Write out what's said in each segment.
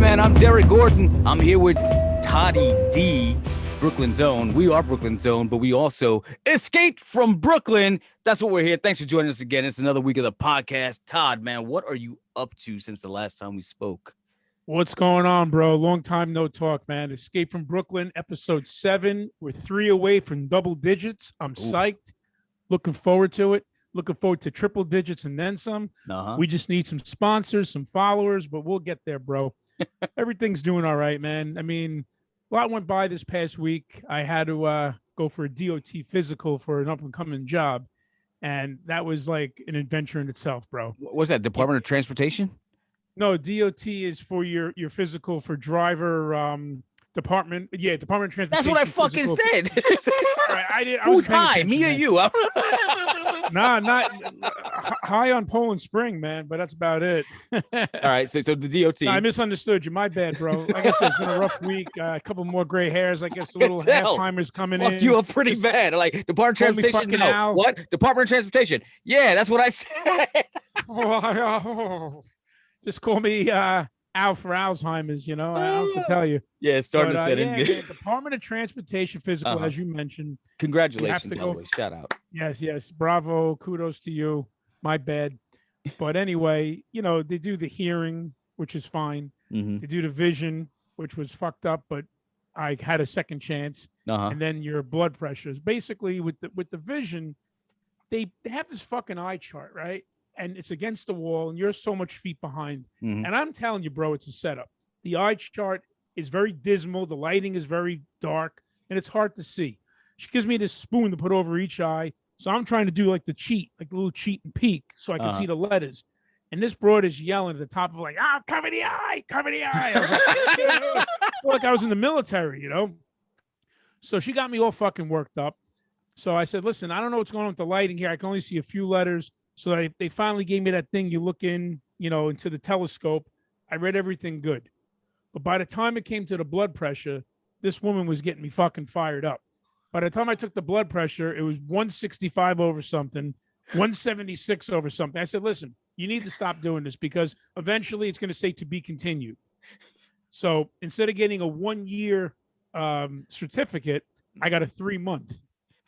man, I'm Derek Gordon. I'm here with Toddy D, Brooklyn's own. We are Brooklyn's own, but we also escaped from Brooklyn. That's what we're here. Thanks for joining us again. It's another week of the podcast. Todd, man, what are you up to since the last time we spoke? What's going on, bro? Long time no talk, man. Escape from Brooklyn, episode 7. We're 3 away from double digits. I'm psyched. Looking forward to it. Looking forward to triple digits and then some. We just need some sponsors, some followers, but we'll get there, bro. Everything's doing all right, man. I mean, a lot went by this past week. I had to go for a DOT physical for an up-and-coming job, and that was like an adventure in itself, bro. What was that, Department of Transportation? No, DOT is for your physical for driver department. Yeah, Department of Transportation. That's what I fucking said. Right, Who's high, me or you? Nah, not high on Poland Spring, man, but that's about it. All right, so the DOT. No, I misunderstood you. My bad, bro. Like I said, it's been a rough week. A couple more gray hairs. I guess a little Alzheimer's coming in. You up pretty bad. Like, Department of Transportation. No. Al. What? Department of Transportation. Yeah, that's what I said. Just call me Al for Alzheimer's, you know. I don't have to tell you. Yeah, it's starting to set in. Yeah, Department of Transportation physical, as you mentioned. Congratulations, by the way. Shout out. Yes. Bravo. Kudos to you. My bad. But anyway, you know, they do the hearing, which is fine. They do the vision, which was fucked up, but I had a second chance. And then your blood pressures. Basically, with the vision, they have this fucking eye chart, right? And it's against the wall, and you're so much feet behind. And I'm telling you, bro, it's a setup. The eye chart is very dismal. The lighting is very dark, and it's hard to see. She gives me this spoon to put over each eye. So I'm trying to do like the little cheat and peek so I can see the letters. And this broad is yelling at the top of like, cover the eye, cover the eye. I was like, you know, like I was in the military, you know? So she got me all fucking worked up. So I said, listen, I don't know what's going on with the lighting here. I can only see a few letters. So they finally gave me that thing you look in, you know, into the telescope. I read everything good. But by the time it came to the blood pressure, this woman was getting me fucking fired up. By the time I took the blood pressure, it was 165 over something, 176 over something. I said, listen, you need to stop doing this because eventually it's going to say to be continued. So instead of getting a 1-year certificate, I got a 3-month.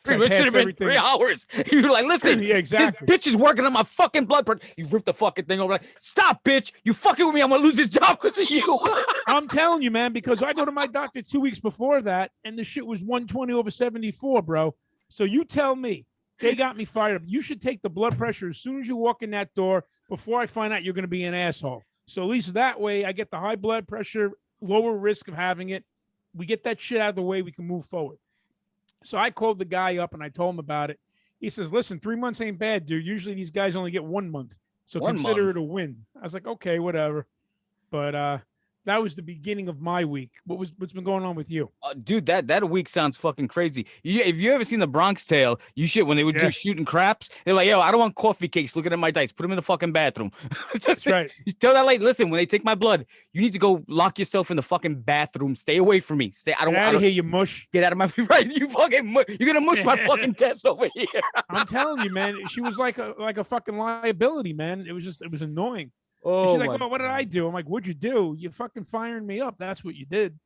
It should have been 3 hours. You're like, listen, yeah, exactly. This bitch is working on my fucking blood pressure. You ripped the fucking thing over. Like, stop, bitch. You fucking with me. I'm going to lose this job because of you. I'm telling you, man, because I go to my doctor 2 weeks before that, and the shit was 120 over 74, bro. So you tell me. They got me fired up. You should take the blood pressure as soon as you walk in that door before I find out you're going to be an asshole. So at least that way I get the high blood pressure, lower risk of having it. We get that shit out of the way. We can move forward. So I called the guy up and I told him about it. He says, listen, 3 months ain't bad, dude. Usually these guys only get 1 month. So consider it a win. I was like, okay, whatever. But that was the beginning of my week. What's been going on with you? Dude, that week sounds fucking crazy. If you ever seen the Bronx Tale, you shit when they would do shooting craps. They're like, yo, I don't want coffee cakes looking at my dice. Put them in the fucking bathroom. That's right. You tell that lady, listen, when they take my blood, you need to go lock yourself in the fucking bathroom. Stay away from me. Get out of here, you mush. Get out of my right. You fucking you're gonna mush my fucking desk over here. I'm telling you, man. She was like a fucking liability, man. It was annoying. Oh, she's like, what did I do? I'm like, what'd you do? You fucking firing me up. That's what you did.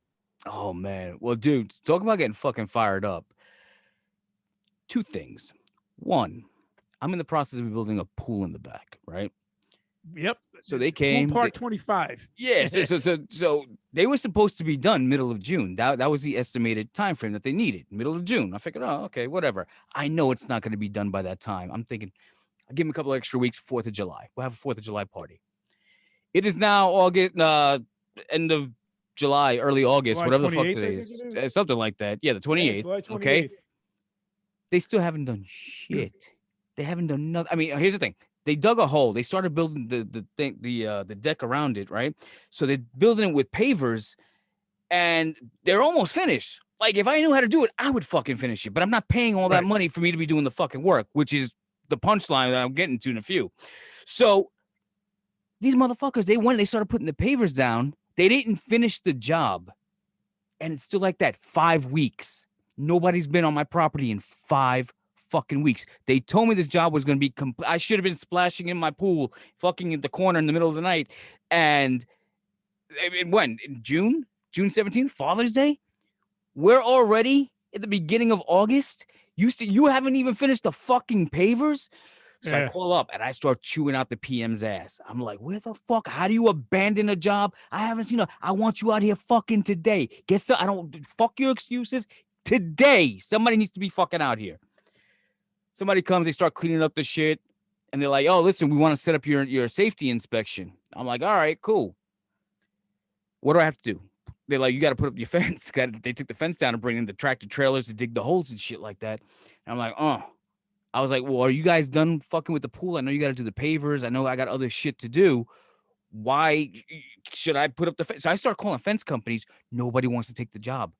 Oh, man. Well, dude, talking about getting fucking fired up. 2 things. 1, I'm in the process of building a pool in the back, right? Yep. So they came. Pool part 25. Yeah. So they were supposed to be done middle of June. That was the estimated time frame that they needed. Middle of June. I figured, oh, okay, whatever. I know it's not going to be done by that time. I'm thinking, I'll give them a couple extra weeks. 4th of July. We'll have a 4th of July party. It is now August, end of July, early August, July whatever the fuck today is. Something like that. Yeah, the 28th. Yeah, 28th. Okay. They still haven't done shit. They haven't done nothing. I mean, here's the thing. They dug a hole. They started building the deck around it, right? So they're building it with pavers, and they're almost finished. Like, if I knew how to do it, I would fucking finish it. But I'm not paying all that money for me to be doing the fucking work, which is the punchline that I'm getting to in a few. So these motherfuckers, they started putting the pavers down. They didn't finish the job. And it's still like that. 5 weeks. Nobody's been on my property in 5 fucking weeks. They told me this job was going to be I should have been splashing in my pool, fucking in the corner in the middle of the night. And when? In June 17th, Father's Day? We're already at the beginning of August. You haven't even finished the fucking pavers. So I call up and I start chewing out the PM's ass. I'm like, where the fuck? How do you abandon a job? I haven't seen I want you out here fucking today. I don't fuck your excuses. Today, somebody needs to be fucking out here. Somebody comes, they start cleaning up the shit, and they're like, oh, listen, we want to set up your safety inspection. I'm like, all right, cool. What do I have to do? They're like, you got to put up your fence. They took the fence down and bring in the tractor trailers to dig the holes and shit like that. And I'm like, oh. I was like, well, are you guys done fucking with the pool? I know you got to do the pavers. I know I got other shit to do. Why should I put up the fence? So I start calling fence companies. Nobody wants to take the job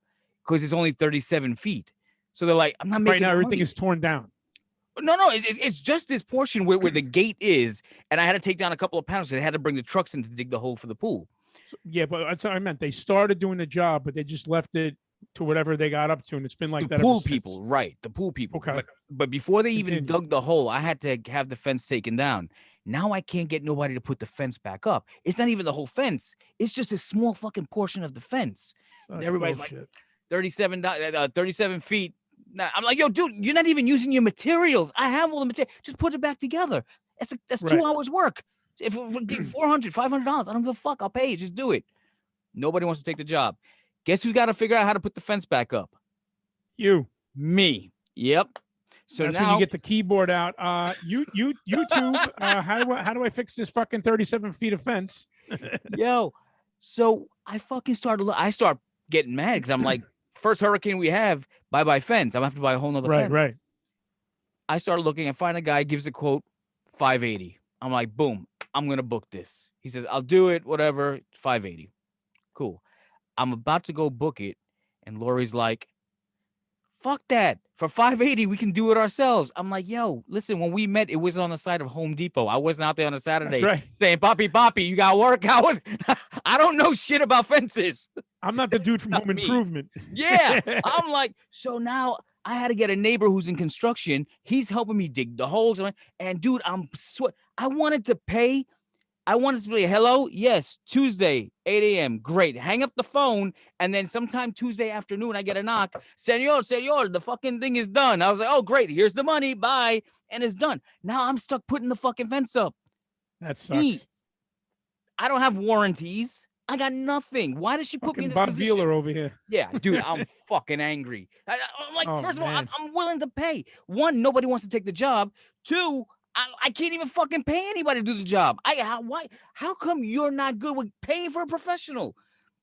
because it's only 37 feet. So they're like, I'm not making right now. Everything is torn down. No, it's just this portion where the gate is, and I had to take down a couple of panels. So they had to bring the trucks in to dig the hole for the pool. So, yeah, but that's what I meant. They started doing the job, but they just left it to whatever they got up to, and it's been like the pool people, right? The pool people. Okay. But before they even dug the hole, I had to have the fence taken down. Now I can't get nobody to put the fence back up. It's not even the whole fence. It's just a small fucking portion of the fence. Everybody's bullshit. Like 37 feet. Nah, I'm like, yo, dude, you're not even using your materials. I have all the material. Just put it back together. That's 2 hours work. If we're getting $400, $500, I don't give a fuck. I'll pay you. Just do it. Nobody wants to take the job. Guess who's got to figure out how to put the fence back up? You. Me. Yep. So that's now when you get the keyboard out. YouTube. How do I fix this fucking 37 feet of fence? Yo. So I fucking I start getting mad because I'm like, first hurricane we have, bye fence. I'm gonna have to buy a whole nother fence. Right. I start looking and find a guy gives a quote, $580. I'm like, boom, I'm gonna book this. He says, I'll do it, whatever, $580. Cool. I'm about to go book it, and Lori's like, fuck that. For $580, we can do it ourselves. I'm like, yo, listen, when we met, it was on the side of Home Depot. I wasn't out there on a Saturday saying, Poppy, you got work? I don't know shit about fences. I'm not the dude from Home Improvement. Yeah. I'm like, so now I had to get a neighbor who's in construction. He's helping me dig the holes. And dude, I wanted to pay. I wanted to say, hello? Yes, Tuesday, 8 a.m. Great. Hang up the phone, and then sometime Tuesday afternoon, I get a knock. Senor, the fucking thing is done. I was like, oh, great. Here's the money. Bye. And it's done. Now I'm stuck putting the fucking fence up. That sucks. I don't have warranties. I got nothing. Why does she put me in this Bob position? Vieler over here. Yeah, dude, I'm fucking angry. I'm like, first of all, I'm willing to pay. One, nobody wants to take the job. Two, I can't even fucking pay anybody to do the job. How come you're not good with paying for a professional?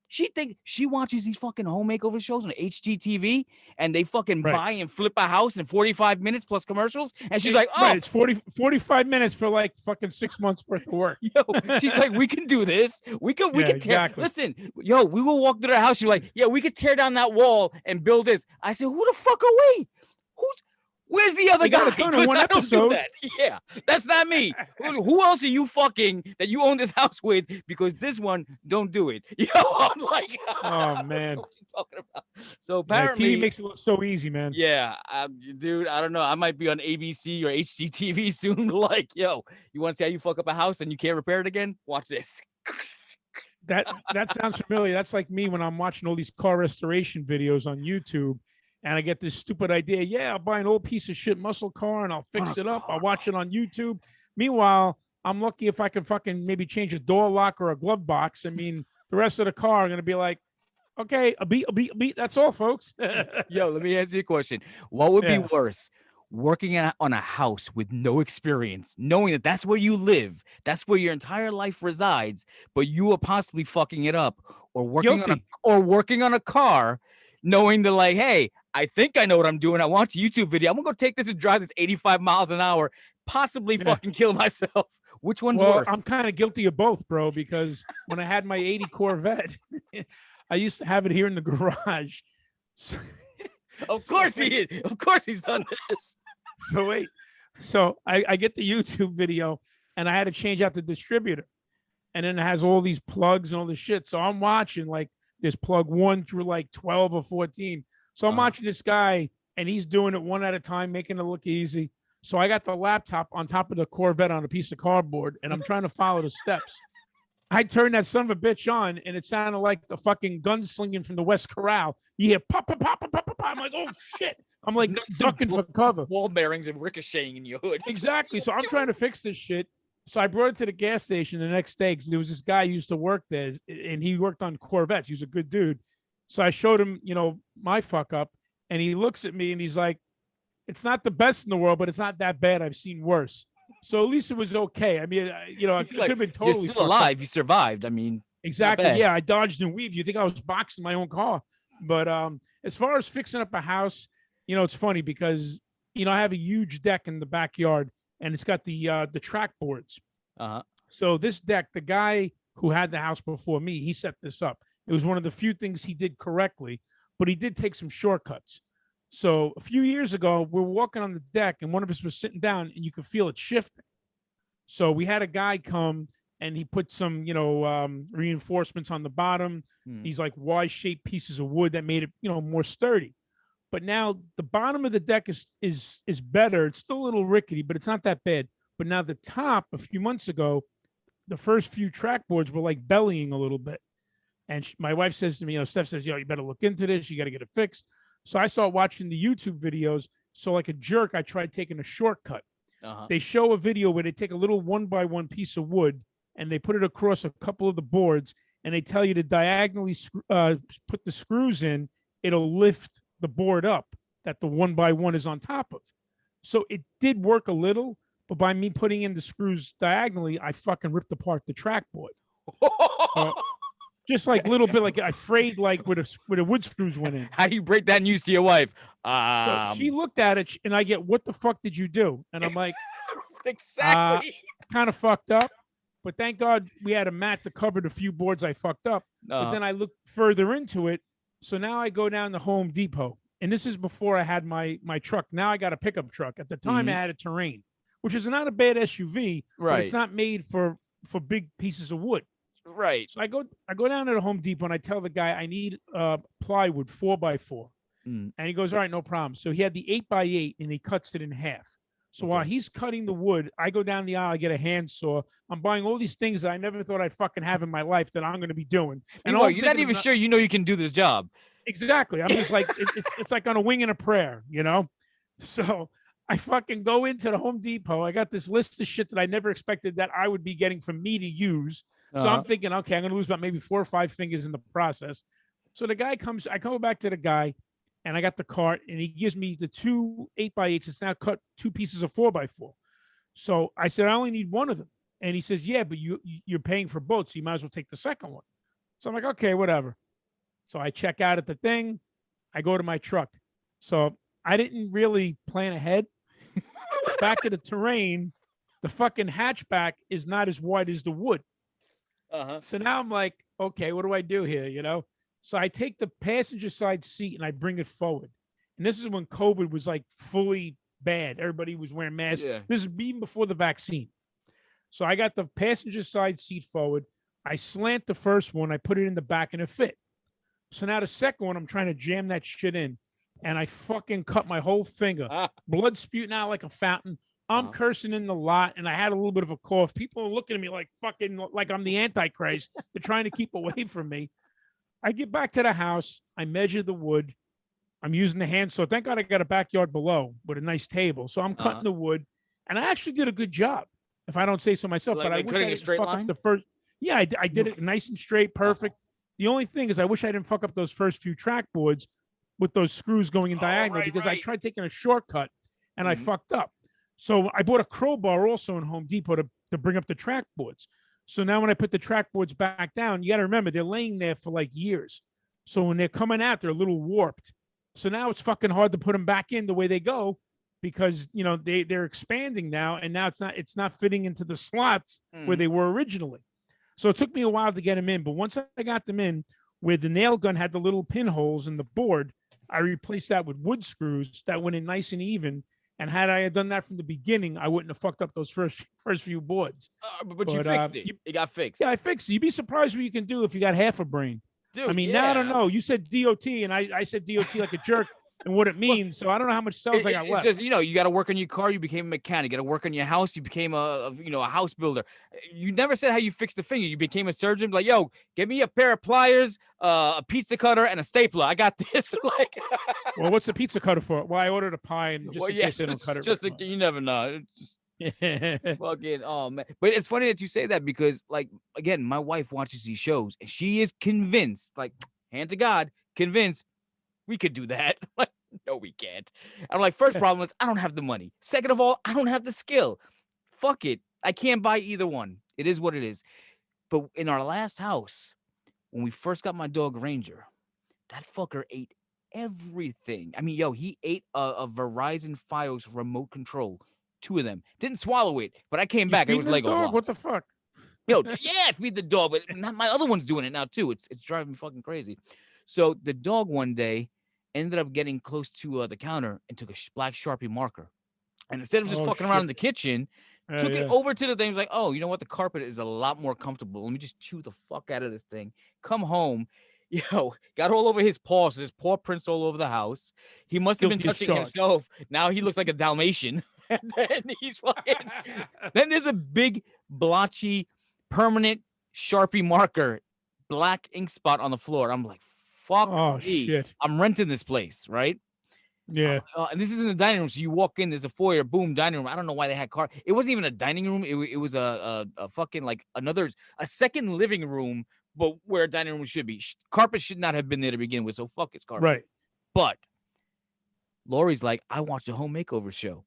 She watches these fucking home makeover shows on HGTV, and they fucking buy and flip a house in 45 minutes plus commercials. And she's like, oh, it's 45 minutes for like fucking 6 months worth of work. Yo, she's like, we can do this. We can exactly. Listen, yo, we will walk through the house. She's like, yeah, we could tear down that wall and build this. I said, who the fuck are we? Where's the other guy? I don't do that. Yeah, that's not me. Who else are you fucking that you own this house with? Because this one don't do it. Yo, I'm like, oh man, what you talking about? So apparently, TV makes it look so easy, man. Yeah, dude, I don't know. I might be on ABC or HGTV soon. Like, yo, you want to see how you fuck up a house and you can't repair it again? Watch this. That sounds familiar. That's like me when I'm watching all these car restoration videos on YouTube. And I get this stupid idea. Yeah, I'll buy an old piece of shit muscle car and I'll fix it up. I'll watch it on YouTube. Meanwhile, I'm lucky if I can fucking maybe change a door lock or a glove box. I mean, the rest of the car are going to be like, okay, a beat. That's all, folks. Yo, let me answer your question. What would be worse? Working on a house with no experience, knowing that that's where you live, that's where your entire life resides, but you are possibly fucking it up, or working on a car, knowing that, like, hey, I think I know what I'm doing. I watch a YouTube video. I'm gonna go take this and drive this 85 miles an hour, possibly fucking kill myself. Which one's worse? I'm kind of guilty of both, bro, because when I had my 80 Corvette, I used to have it here in the garage. So, of course he is. Of course he's done this. So wait. So I get the YouTube video and I had to change out the distributor. And then it has all these plugs and all this shit. So I'm watching like this plug 1 through like 12 or 14. So I'm watching this guy and he's doing it one at a time, making it look easy. So I got the laptop on top of the Corvette on a piece of cardboard and I'm trying to follow the steps. I turned that son of a bitch on, and it sounded like the fucking gunslinging from the West Corral. You hear pop, pop, pop, pop, pop, pop. I'm like, oh shit! I'm like ducking for cover. Ball bearings and ricocheting in your hood. Exactly. So I'm trying to fix this shit. So I brought it to the gas station the next day because there was this guy who used to work there, and he worked on Corvettes. He was a good dude. So I showed him, my fuck up, and he looks at me and he's like, "It's not the best in the world, but it's not that bad. I've seen worse." So at least it was okay. I mean, it could have been totally. You're still alive. You survived. I mean, exactly. Yeah, I dodged and weaved. You think I was boxing my own car? But as far as fixing up a house, it's funny because I have a huge deck in the backyard, and it's got the track boards. So this deck, the guy who had the house before me, he set this up. It was one of the few things he did correctly, but he did take some shortcuts. So a few years ago, we were walking on the deck, and one of us was sitting down, and you could feel it shifting. So we had a guy come, and he put some, reinforcements on the bottom. These like Y-shaped pieces of wood that made it, more sturdy. But now the bottom of the deck is better. It's still a little rickety, but it's not that bad. But now the top, a few months ago, the first few track boards were like bellying a little bit. And my wife says to me, Steph says, you better look into this. You got to get it fixed. So I started watching the YouTube videos. So like a jerk, I tried taking a shortcut. They show a video where they take a little 1x1 piece of wood and they put it across a couple of the boards, and they tell you to diagonally put the screws in. It'll lift the board up that the 1x1 is on top of. So it did work a little, but by me putting in the screws diagonally, I fucking ripped apart the track board. Just like a little bit, like I frayed, like where the wood screws went in. How do you break that news to your wife? So she looked at it, and I get, "What the fuck did you do?" And I'm like, exactly. Kind of fucked up, but thank God we had a mat to cover the few boards I fucked up. But then I looked further into it, so now I go down to Home Depot, and this is before I had my truck. Now I got a pickup truck. At the time, I had a Terrain, which is not a bad SUV, but it's not made for big pieces of wood. Right. So I go down to the Home Depot, and I tell the guy I need plywood 4x4. And he goes, "All right, no problem." So he had the 8x8, and he cuts it in half. So while he's cutting the wood, I go down the aisle, I get a handsaw. I'm buying all these things that I never thought I'd fucking have in my life that I'm going to be doing. And you're not even sure you can do this job. Exactly. I'm just like, it's like on a wing and a prayer, So I fucking go into the Home Depot. I got this list of shit that I never expected that I would be getting from me to use. So I'm thinking, okay, I'm going to lose about maybe 4 or 5 fingers in the process. So the guy comes, I go back to the guy, and I got the cart, and he gives me the 2 8x8s. It's now cut 2 pieces of 4x4. So I said, I only need one of them. And he says, yeah, but you're paying for both, so you might as well take the second one. So I'm like, okay, whatever. So I check out at the thing. I go to my truck. So I didn't really plan ahead. Back of the Terrain, the fucking hatchback is not as wide as the wood. So now I'm like, okay, what do I do here, So I take the passenger side seat and I bring it forward. And this is when COVID was like fully bad. Everybody was wearing masks. Yeah. This is even before the vaccine. So I got the passenger side seat forward. I slant the first one. I put it in the back and it fit. So now the second one, I'm trying to jam that shit in. And I fucking cut my whole finger. Blood spewing out like a fountain. I'm cursing in the lot, and I had a little bit of a cough. People are looking at me like I'm the Antichrist. They're trying to keep away from me. I get back to the house. I measure the wood. I'm using the handsaw. Thank God I got a backyard below with a nice table. So I'm cutting the wood, and I actually did a good job, if I don't say so myself. But I wish I didn't fuck up the first. Yeah, I did it nice and straight, perfect. The only thing is I wish I didn't fuck up those first few track boards with those screws going in diagonal because I tried taking a shortcut, and I fucked up. So I bought a crowbar also in Home Depot to bring up the track boards. So now when I put the track boards back down, you got to remember, they're laying there for like years. So when they're coming out, they're a little warped. So now it's fucking hard to put them back in the way they go because, they're expanding now. And now it's not fitting into the slots where they were originally. So it took me a while to get them in. But once I got them in, where the nail gun had the little pinholes in the board, I replaced that with wood screws that went in nice and even. And had I done that from the beginning, I wouldn't have fucked up those first few boards. But you fixed it. It got fixed. Yeah, I fixed it. You'd be surprised what you can do if you got half a brain. Dude, I mean, now I don't know. You said DOT, and I said DOT like a jerk. and what it means. So I don't know how much sales I got It's left. just, you got to work on your car. You became a mechanic. You got to work on your house. You became a house builder. You never said how you fixed the finger. You became a surgeon. Like, yo, give me a pair of pliers, a pizza cutter, and a stapler. I got this. Like, well, what's the pizza cutter for? Well, I ordered a pie, and just in case they don't cut it. Just you never know. It's just fucking, oh man. But it's funny that you say that because, like, again, my wife watches these shows and she is convinced, like, hand to God, convinced we could do that. Like, no, we can't. I'm like, first problem is I don't have the money. Second of all, I don't have the skill. Fuck it. I can't buy either one. It is what it is. But in our last house, when we first got my dog Ranger, that fucker ate everything. I mean, yo, he ate a Verizon Fios remote control. 2 of them. Didn't swallow it, but I came back. It was Lego blocks. What the fuck? Yo, yeah, feed the dog, but not my other one's doing it now too. It's driving me fucking crazy. So the dog one day ended up getting close to the counter and took a black Sharpie marker. And instead of just fucking around in the kitchen, took it over to the thing. Was like, oh, you know what? The carpet is a lot more comfortable. Let me just chew the fuck out of this thing. Come home. Yo, got all over his paw. So his paw prints all over the house. He must have been touching himself. Now he looks like a Dalmatian. And then he's fucking. Then there's a big, blotchy, permanent Sharpie marker, black ink spot on the floor. I'm like, fuck me. Shit. I'm renting this place, right? Yeah. And this is in the dining room. So you walk in, there's a foyer, boom, dining room. I don't know why they had car. It wasn't even a dining room. It was a fucking like a second living room, but where a dining room should be. Carpet should not have been there to begin with. So fuck it's carpet. Right. But Lori's like, I watched a home makeover show.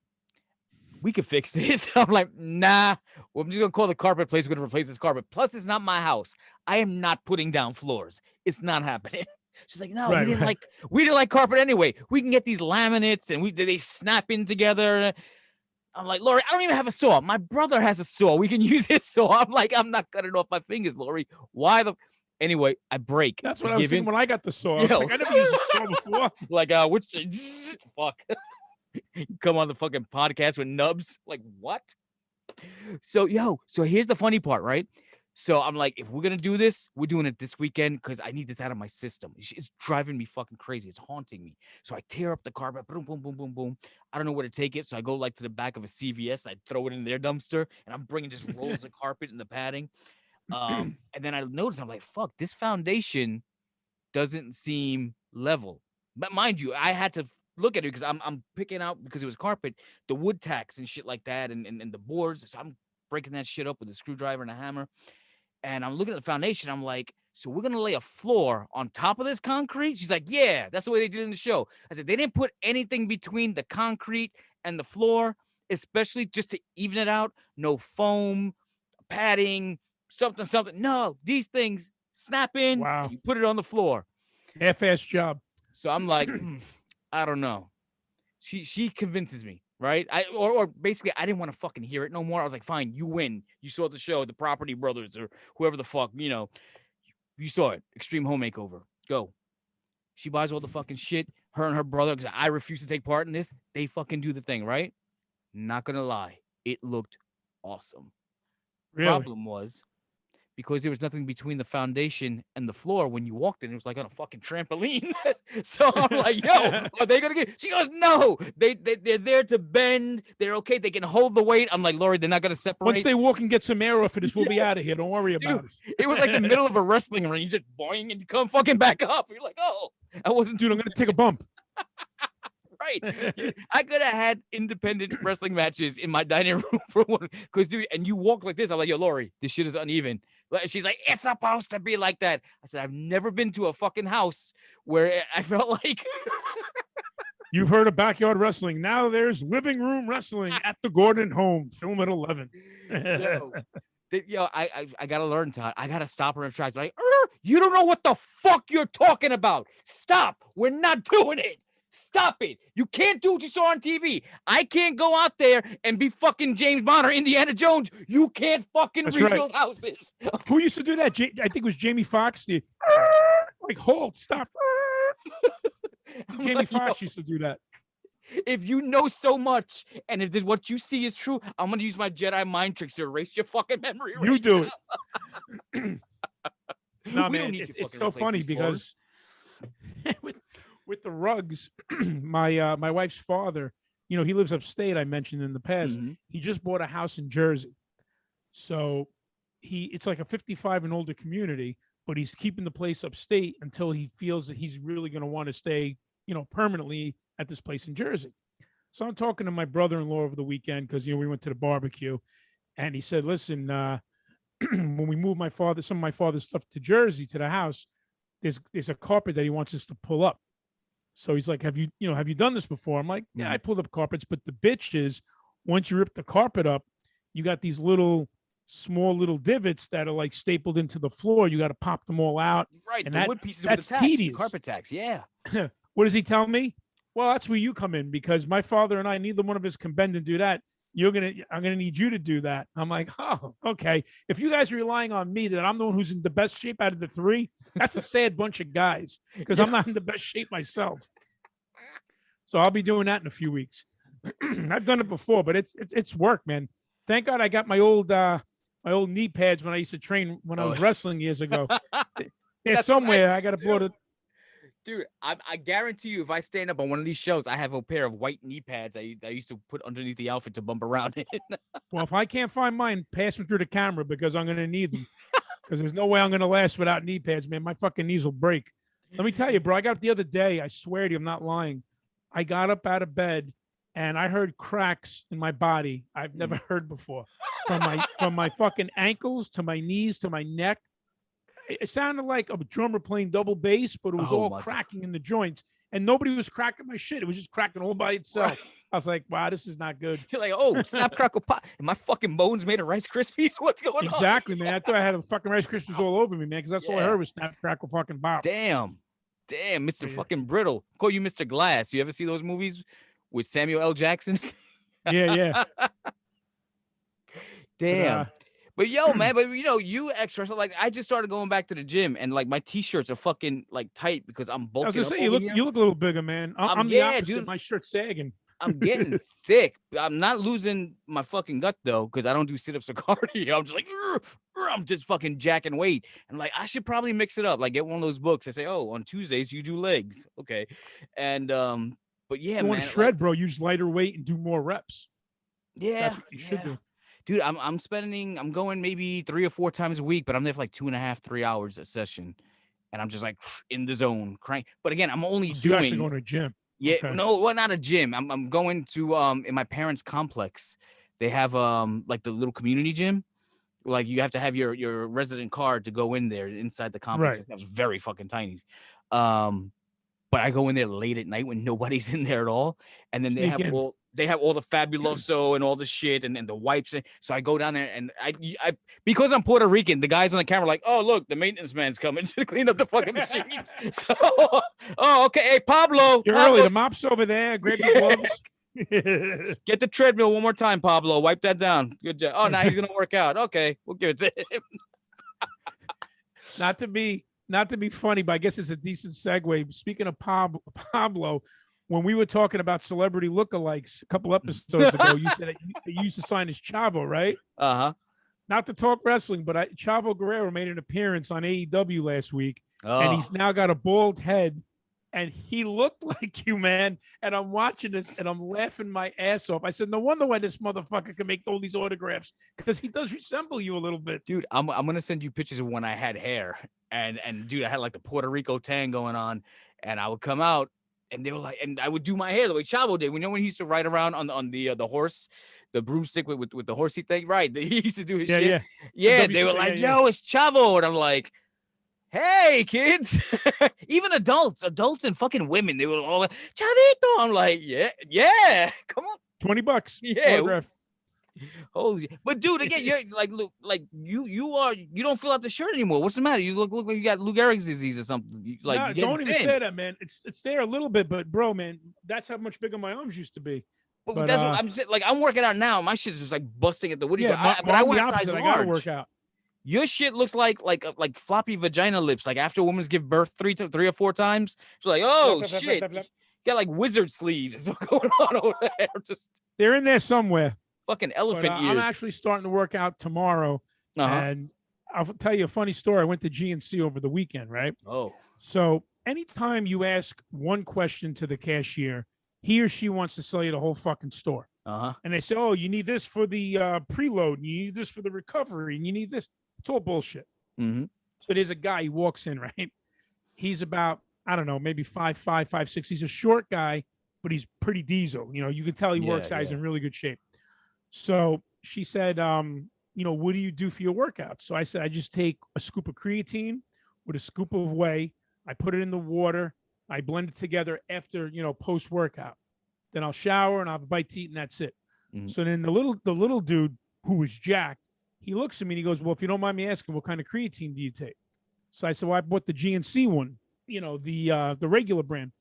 We could fix this. I'm like, nah. Well, I'm just gonna call the carpet place. We're gonna replace this carpet. Plus, it's not my house. I am not putting down floors. It's not happening. She's like, no, we didn't like carpet anyway. We can get these laminates and they snap in together. I'm like, Lori, I don't even have a saw. My brother has a saw. We can use his saw. I'm like, I'm not cutting off my fingers, Lori. Why the? Anyway, I break. That's what I was thinking when I got the saw. I was like, I never used a saw before. Like, which fuck? Come on the fucking podcast with nubs. Like, what? So here's the funny part, right? So I'm like, if we're gonna do this, we're doing it this weekend because I need this out of my system. It's driving me fucking crazy. It's haunting me. So I tear up the carpet, boom, boom, boom, boom, boom. I don't know where to take it. So I go like to the back of a CVS. I throw it in their dumpster, and I'm bringing just rolls of carpet in the padding. And then I noticed, I'm like, fuck, this foundation doesn't seem level. But mind you, I had to look at it because I'm picking out, because it was carpet, the wood tacks and shit like that, and the boards. So I'm breaking that shit up with a screwdriver and a hammer. And I'm looking at the foundation. I'm like, so we're going to lay a floor on top of this concrete? She's like, yeah, that's the way they did it in the show. I said, they didn't put anything between the concrete and the floor, especially just to even it out. No foam, padding, something. No, these things snap in. Wow. You put it on the floor. Half-ass job. So I'm like, I don't know. She convinces me. Right. Or basically, I didn't want to fucking hear it no more. I was like, fine, you win. You saw the show, the Property Brothers or whoever the fuck, you saw it. Extreme Home Makeover. Go. She buys all the fucking shit. Her and her brother, because I refuse to take part in this. They fucking do the thing, right? Not going to lie. It looked awesome. Really? Problem was, because there was nothing between the foundation and the floor when you walked in, it was like on a fucking trampoline. So I'm like, yo, are they gonna get? She goes, no, they're there to bend. They're okay. They can hold the weight. I'm like, Lori, they're not gonna separate. Once they walk and get some air off of this, we'll be out of here. Don't worry about it. It was like the middle of a wrestling ring. You just boing and you come fucking back up. You're like, oh, I wasn't. Dude, I'm gonna take a bump. Right. I could have had independent wrestling matches in my dining room for one. Because, dude, and you walk like this. I'm like, yo, Lori, this shit is uneven. She's like, it's supposed to be like that. I said, I've never been to a fucking house where I felt like. You've heard of backyard wrestling. Now there's living room wrestling at the Gordon home. Film at 11. I got to learn, Todd. I got to stop her in her tracks. Like, you don't know what the fuck you're talking about. Stop. We're not doing it. Stop it. You can't do what you saw on TV. I can't go out there and be fucking James Bond or Indiana Jones. You can't fucking rebuild houses. Who used to do that? I think it was Jamie Foxx. Like, hold, stop. Jamie Foxx used to do that. If you know so much, and if what you see is true, I'm going to use my Jedi mind tricks to erase your fucking memory. You do it. No, man, it's so funny because with the rugs, my wife's father, you know, he lives upstate. I mentioned in the past, he just bought a house in Jersey, so it's like a 55 and older community, but he's keeping the place upstate until he feels that he's really going to want to stay, you know, permanently at this place in Jersey. So I'm talking to my brother-in-law over the weekend because, you know, we went to the barbecue, and he said, "Listen, when we move some of my father's stuff to Jersey to the house, there's a carpet that he wants us to pull up." So he's like, have you done this before? I'm like, yeah, I pulled up carpets, but the bitch is, once you rip the carpet up, you got these small little divots that are like stapled into the floor. You got to pop them all out. Right. And the wood pieces with the tacks, the carpet tacks. Yeah. What does he tell me? Well, that's where you come in, because my father and I, neither one of us can bend and do that. I'm gonna need you to do that. I'm like, oh, okay. If you guys are relying on me, that I'm the one who's in the best shape out of the three, that's a sad bunch of guys, because I'm not in the best shape myself. So I'll be doing that in a few weeks. I've done it before, but it's work, man. Thank God I got my old knee pads when I used to train when I was wrestling years ago. They're somewhere. I got to blow it. Dude, I guarantee you, if I stand up on one of these shows, I have a pair of white knee pads I used to put underneath the outfit to bump around in. Well, if I can't find mine, pass them through the camera, because I'm going to need them. Because there's no way I'm going to last without knee pads, man. My fucking knees will break. Let me tell you, bro, I got up the other day. I swear to you, I'm not lying. I got up out of bed and I heard cracks in my body I've never heard before. From my fucking ankles to my knees to my neck. It sounded like a drummer playing double bass, but it was all cracking in the joints, and nobody was cracking my shit. It was just cracking all by itself. Right. I was like, wow, this is not good. You're like, oh, snap, crackle, pop. And my fucking bones made of Rice Krispies? What's going on? Exactly, man. I thought I had a fucking Rice Krispies all over me, man, because that's all I heard was snap, crackle, fucking pop. Damn, Mr. fucking Brittle. Call you Mr. Glass. You ever see those movies with Samuel L. Jackson? Yeah. Damn. But yo, man, but you know, you extra, like I just started going back to the gym, and like my t-shirts are fucking like tight because I'm bulking. I was gonna say, you look a little bigger, man. I'm the opposite. Dude, my shirt's sagging. I'm getting thick. I'm not losing my fucking gut though, because I don't do sit-ups or cardio. I'm just like, I'm just fucking jacking weight, and like I should probably mix it up. Like get one of those books. I say, oh, on Tuesdays you do legs, okay, and but yeah, you want to shred, like, bro. Use lighter weight and do more reps. Yeah, that's what you should do. Dude, I'm going maybe 3 or 4 times a week, but I'm there for like 2.5, 3 hours a session. And I'm just like in the zone, crank. But again, I'm only doing. You're actually going to a gym. Yeah, okay. No, well, not a gym. I'm going to in my parents' complex. They have like the little community gym. Like you have to have your resident card to go in there inside the complex. Right. That was very fucking tiny. But I go in there late at night when nobody's in there at all. And then they have all the Fabuloso and all the shit and the wipes. So I go down there and I because I'm Puerto Rican, the guys on the camera are like, oh, look, the maintenance man's coming to clean up the fucking machines. So, oh, okay. Hey, Pablo. You're early. The mop's over there. Grab your gloves. Get the treadmill one more time, Pablo. Wipe that down. Good job. Oh, now he's going to work out. Okay. We'll give it to him. Not to be funny, but I guess it's a decent segue. Speaking of Pablo, when we were talking about celebrity lookalikes a couple episodes ago, you said that you used to sign as Chavo, right? Uh-huh. Not to talk wrestling, but Chavo Guerrero made an appearance on AEW last week, and he's now got a bald head, and he looked like you, man. And I'm watching this, and I'm laughing my ass off. I said, no wonder why this motherfucker can make all these autographs, because he does resemble you a little bit. Dude, I'm going to send you pictures of when I had hair. And dude, I had like the Puerto Rico tan going on, and I would come out, and they were like, and I would do my hair the way Chavo did. We know when he used to ride around on the horse, the broomstick with the horsey thing, right? He used to do his shit. Yeah. They were like, yo, it's Chavo, and I'm like, hey, kids, even adults and fucking women, they were all like, Chavito. I'm like, yeah, come on, $20. Yeah. Autograph. Holy, but dude, again, you're like, look, like you don't fill out the shirt anymore. What's the matter? You look like you got Lou Gehrig's disease or something. Like, don't even say that, man. It's there a little bit, but bro, man, that's how much bigger my arms used to be. But that's what I'm saying. Like, I'm working out now. My shit's just like busting at the woody. Yeah, but I wear size large. I gotta work out. Your shit looks like floppy vagina lips. Like after women's give birth 3 or 4 times, it's like, oh shit, you got like wizard sleeves. What's going on over there? They're in there somewhere. Fucking elephant ears. I'm actually starting to work out tomorrow, and I'll tell you a funny story. I went to GNC over the weekend, right? Oh. So anytime you ask one question to the cashier, he or she wants to sell you the whole fucking store. And they say, oh, you need this for the preload, and you need this for the recovery, and you need this. It's all bullshit. So there's a guy, he walks in, right? He's about, I don't know, maybe 5'5", 5'6". He's a short guy, but he's pretty diesel. You know, you can tell he works out. He's in really good shape. So she said, you know, what do you do for your workouts? So I said, I just take a scoop of creatine with a scoop of whey. I put it in the water. I blend it together after, you know, post-workout. Then I'll shower and I'll have a bite to eat, and that's it. So then the little dude who was jacked, he looks at me and he goes, well, if you don't mind me asking, what kind of creatine do you take? So I said, well, I bought the GNC one, you know, the regular brand.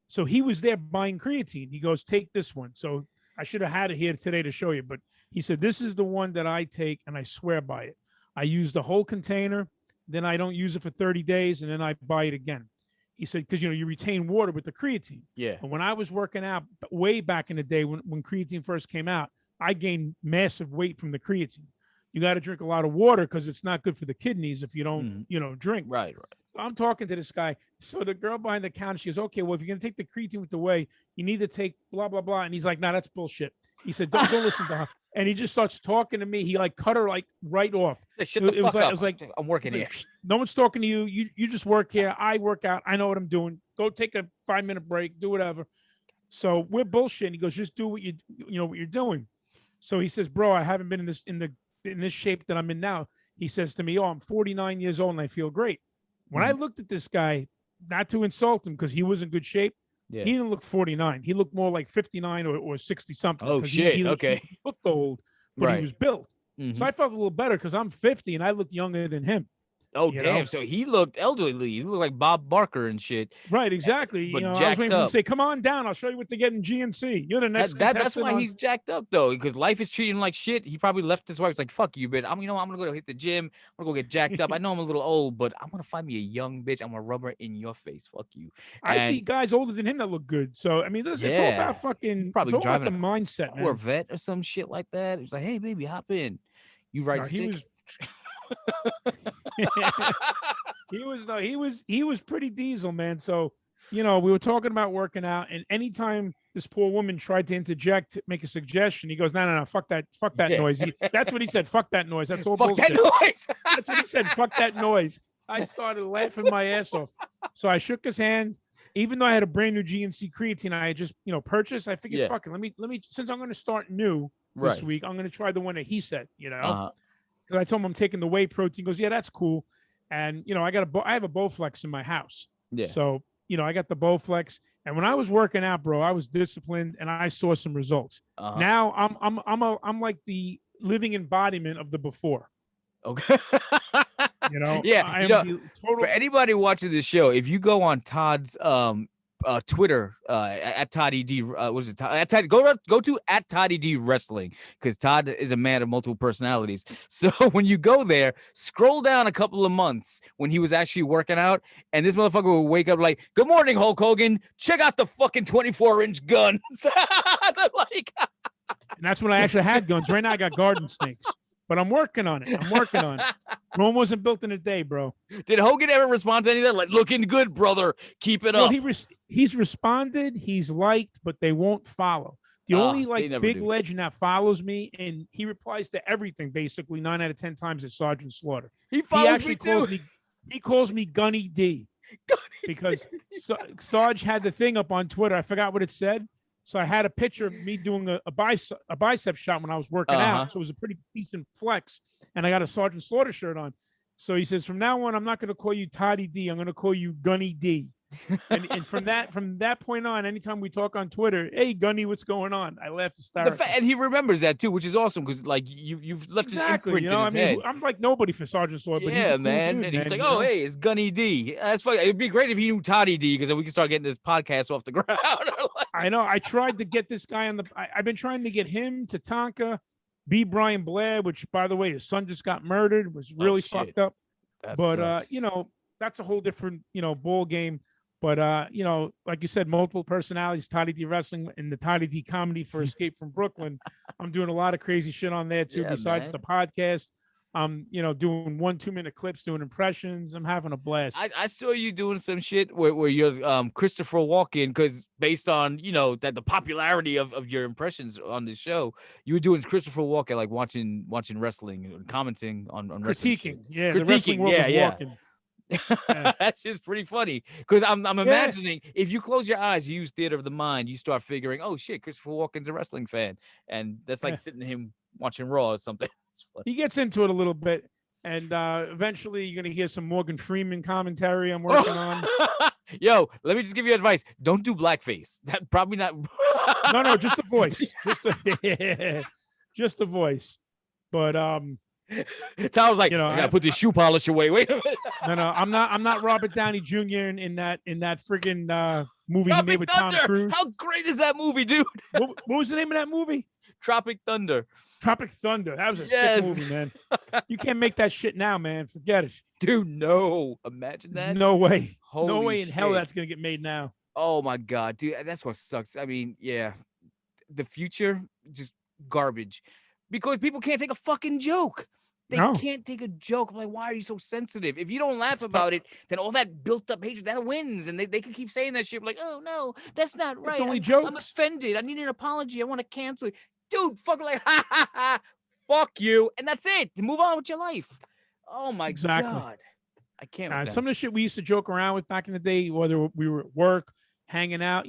So he was there buying creatine. He goes, take this one. So I should have had it here today to show you, but he said, this is the one that I take, and I swear by it. I use the whole container, then I don't use it for 30 days, and then I buy it again. He said, because, you know, you retain water with the creatine. Yeah. And when I was working out way back in the day when creatine first came out, I gained massive weight from the creatine. You got to drink a lot of water because it's not good for the kidneys if you don't, you know, drink. Right. So I'm talking to this guy. So the girl behind the counter, she goes, okay, well, if you're going to take the creatine with the whey, you need to take blah, blah, blah. And he's like, no, that's bullshit. He said, don't listen to her. And he just starts talking to me. He like cut her like right off. Shut the fuck up. It was like, I'm working here. No one's talking to you. You just work here. I work out. I know what I'm doing. Go take a 5-minute break. Do whatever. So we're bullshitting. He goes, just do what you know what you're doing. So he says, bro, I haven't been in this shape that I'm in now. He says to me, oh, I'm 49 years old and I feel great. When I looked at this guy, not to insult him because he was in good shape, he didn't look 49. He looked more like 59 or 60 something. Oh shit! He looked old, but he was built. So I felt a little better because I'm 50 and I look younger than him. Oh damn! Know? So he looked elderly. He looked like Bob Barker and shit. Right, exactly. But you know, jacked I was waiting for him up. to say, "Come on down. I'll show you what to get in GNC." You're the next. That's why he's jacked up though, because life is treating him like shit. He probably left his wife. He's like, "Fuck you, bitch. I'm gonna go hit the gym. I'm gonna go get jacked up. I know I'm a little old, but I'm gonna find me a young bitch. I'm gonna rub her in your face. Fuck you." I see guys older than him that look good. So I mean, listen, it's all about fucking. Probably it's all driving about the mindset, man. Corvette or some shit like that. It's like, hey, baby, hop in. You right stick. He was pretty diesel, man. So, you know, we were talking about working out, and anytime this poor woman tried to interject, make a suggestion, he goes, no, fuck that noise. That's what he said. Fuck that noise. That's all bullshit. Fuck that noise. That's what he said. Fuck that noise. I started laughing my ass off. So I shook his hand. Even though I had a brand new GNC creatine I had just, you know, purchased, I figured, fuck it. Let me, since I'm going to start new this week, I'm going to try the one that he said, you know. Because I told him I'm taking the whey protein. He goes, yeah, that's cool. And, you know, I have a Bowflex in my house. Yeah. So, you know, I got the Bowflex. And when I was working out, bro, I was disciplined and I saw some results. Now I'm like the living embodiment of the before. Okay. You know, for anybody watching this show, if you go on Todd's Twitter at Toddy D, what is it? At Toddy, go to at Toddy D Wrestling, because Todd is a man of multiple personalities. So when you go there, scroll down a couple of months when he was actually working out, and this motherfucker will wake up like, "Good morning, Hulk Hogan. Check out the fucking 24-inch guns." Like, and that's when I actually had guns. Right now, I got garden snakes. But I'm working on it. Rome wasn't built in a day, bro. Did Hogan ever respond to any of that? Like, looking good, brother. Keep it up. He's responded. He's liked, but they won't follow. The only big legend that follows me, and he replies to everything basically 9 out of 10 times, is Sergeant Slaughter. He actually calls me Gunny D. Because Sarge had the thing up on Twitter. I forgot what it said. So I had a picture of me doing a bicep shot when I was working out. So it was a pretty decent flex. And I got a Sergeant Slaughter shirt on. So he says, from now on, I'm not going to call you Toddy D. I'm going to call you Gunny D. and from that point on, anytime we talk on Twitter, hey Gunny, what's going on? I laugh hysterically. And he remembers that too, which is awesome, because like you've left exactly. an imprint in his head. I'm like nobody for Sergeant Slaughter. But yeah, he's a cool man. Dude, and he's man, like, oh, hey, it's Gunny D. That's funny. It'd be great if he knew Toddy D, because then we can start getting this podcast off the ground. I know. I tried to get this guy on the. I've been trying to get him to Tonka, B. Brian Blair, which by the way, his son just got murdered. Was really fucked up. But you know, that's a whole different ball game. But, you know, like you said, multiple personalities, Toddy D Wrestling and the Toddy D Comedy for Escape from Brooklyn. I'm doing a lot of crazy shit on there, too, besides the podcast. I'm, doing 1-2 minute clips, doing impressions. I'm having a blast. I saw you doing some shit where you're Christopher Walken, because based on that the popularity of your impressions on this show, you were doing Christopher Walken, like watching wrestling and commenting on wrestling shit. Critiquing, yeah, the wrestling world of Walken. Yeah. That's just pretty funny, because I'm Yeah. imagining if you close your eyes, you use theater of the mind, you start figuring, oh shit, Christopher Walken's a wrestling fan, and that's like Yeah. sitting him watching Raw or something. He gets into it a little bit, and eventually you're gonna hear some Morgan Freeman commentary I'm working on. Yo, let me just give you advice. Don't do blackface. That probably not. No, just the voice. Just the voice. But Tom was like, I gotta put this shoe polish away. Wait a minute. No, I'm not Robert Downey Jr. in that friggin' movie Tropic he made with Thunder. Tom Cruise. How great is that movie, dude? What was the name of that movie? Tropic Thunder. Tropic Thunder. That was a sick movie, man. You can't make that shit now, man. Forget it. Dude, no. Imagine that. No way. Holy no way in hell shit. that's gonna get made now. Oh my god, dude. That's what sucks. I mean, yeah. The future, just garbage. Because people can't take a fucking joke. They can't take a joke. I'm like, why are you so sensitive? If you don't laugh about it, then all that built up hatred, that wins. And they can keep saying that shit. Like, oh no, that's not right. It's only jokes. I'm offended. I need an apology. I want to cancel it. Dude, fuck, like, ha ha ha. Fuck you. And that's it. Move on with your life. Oh my God. I can't. Some of the shit we used to joke around with back in the day, whether we were at work, hanging out,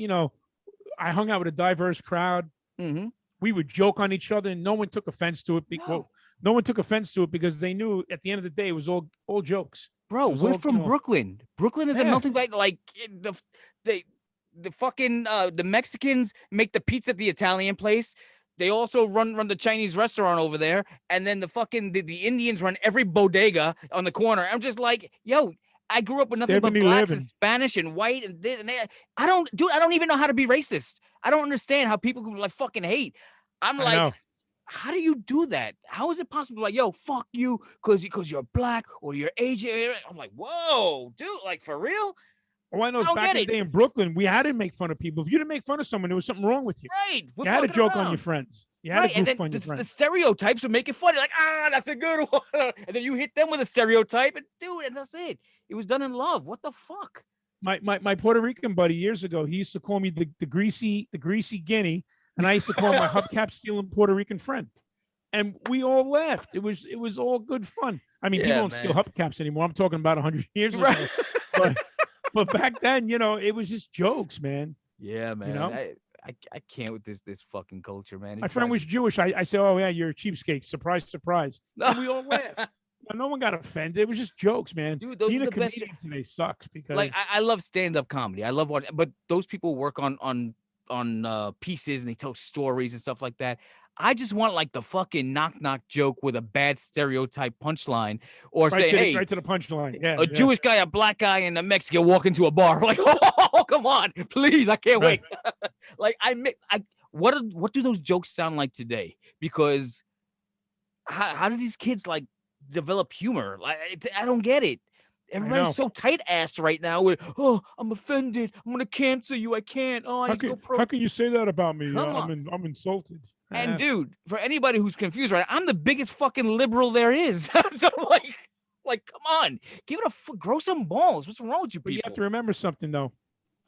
I hung out with a diverse crowd. Mm-hmm. We would joke on each other, and no one took offense to it. No one took offense to it because they knew at the end of the day it was all jokes. Bro, we're from Brooklyn. Brooklyn is a melting pot. Like the fucking the Mexicans make the pizza at the Italian place. They also run the Chinese restaurant over there, and then the fucking the Indians run every bodega on the corner. I'm just like, yo, I grew up with nothing but blacks and Spanish and white and this and that. I don't even know how to be racist. I don't understand how people can like fucking hate. I'm like, how do you do that? How is it possible? Like, yo, fuck you, because you're black or you're Asian. I'm like, whoa, dude, like for real? All I know is back in the day in Brooklyn, we had to make fun of people. If you didn't make fun of someone, there was something wrong with you. Right. You had to joke on your friends. You had to goof on your friends. The stereotypes would make it funny. Like, that's a good one. And then you hit them with a stereotype, and dude, and that's it. It was done in love. What the fuck? My Puerto Rican buddy years ago, he used to call me the greasy guinea, and I used to call him my hubcap stealing Puerto Rican friend. And we all laughed. It was all good fun. I mean, people don't steal hubcaps anymore. I'm talking about 100 years ago. But back then, it was just jokes, man. Yeah, man. I can't with this fucking culture, man. My friend was Jewish. I said, oh yeah, you're a cheapskate. Surprise, surprise. And we all laughed. No one got offended. It was just jokes, man. Dude, those being are a the best. comedian today sucks because like I love stand-up comedy. I love watching, but those people work on pieces and they tell stories and stuff like that. I just want like the fucking knock joke with a bad stereotype punchline, or right say, right to the punchline. Yeah, a Jewish guy, a black guy, and a Mexican walk into a bar. Like, oh, come on, please, I can't wait. Like, what do those jokes sound like today? Because how do these kids like develop humor? Like, I don't get it. Everybody's so tight-assed right now with, oh, I'm offended. I'm going to cancel you. I can't. Oh, I need to go pro. How can you say that about me? I'm insulted. And dude, for anybody who's confused, right, I'm the biggest fucking liberal there is. So like, come on, give it grow some balls. What's wrong with you people? But you have to remember something though,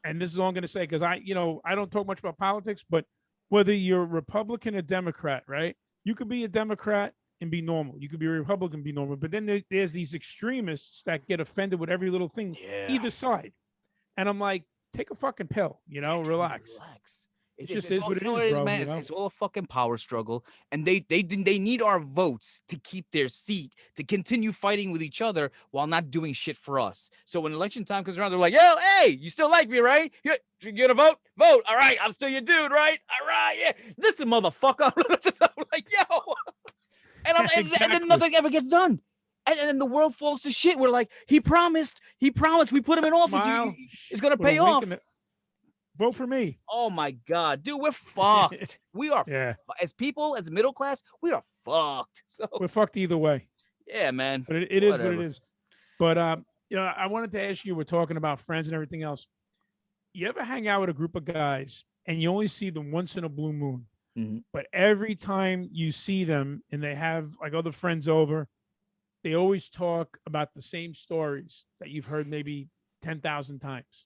and this is all I'm going to say because I don't talk much about politics, but whether you're Republican or Democrat, right? You could be a Democrat and be normal. You could be a Republican and be normal. But then there's these extremists that get offended with every little thing, either side. And I'm like, take a fucking pill, relax. It just is what it is, bro. Man. It's all a fucking power struggle, and they need our votes to keep their seat, to continue fighting with each other while not doing shit for us. So when election time comes around, they're like, yo, hey, you still like me, right? You gonna vote? Vote. All right, I'm still your dude, right? All right, yeah. Listen, motherfucker. I'm like, yo. And then nothing ever gets done. And then the world falls to shit. We're like, he promised. We put him in office. It's going to pay off. Vote for me. Oh, my God. Dude, we're fucked. We are, as people, as middle class, we are fucked. So we're fucked either way. Yeah, man. But it is what it is. But, I wanted to ask you, we're talking about friends and everything else. You ever hang out with a group of guys and you only see them once in a blue moon? Mm-hmm. But every time you see them and they have like other friends over, they always talk about the same stories that you've heard maybe 10,000 times.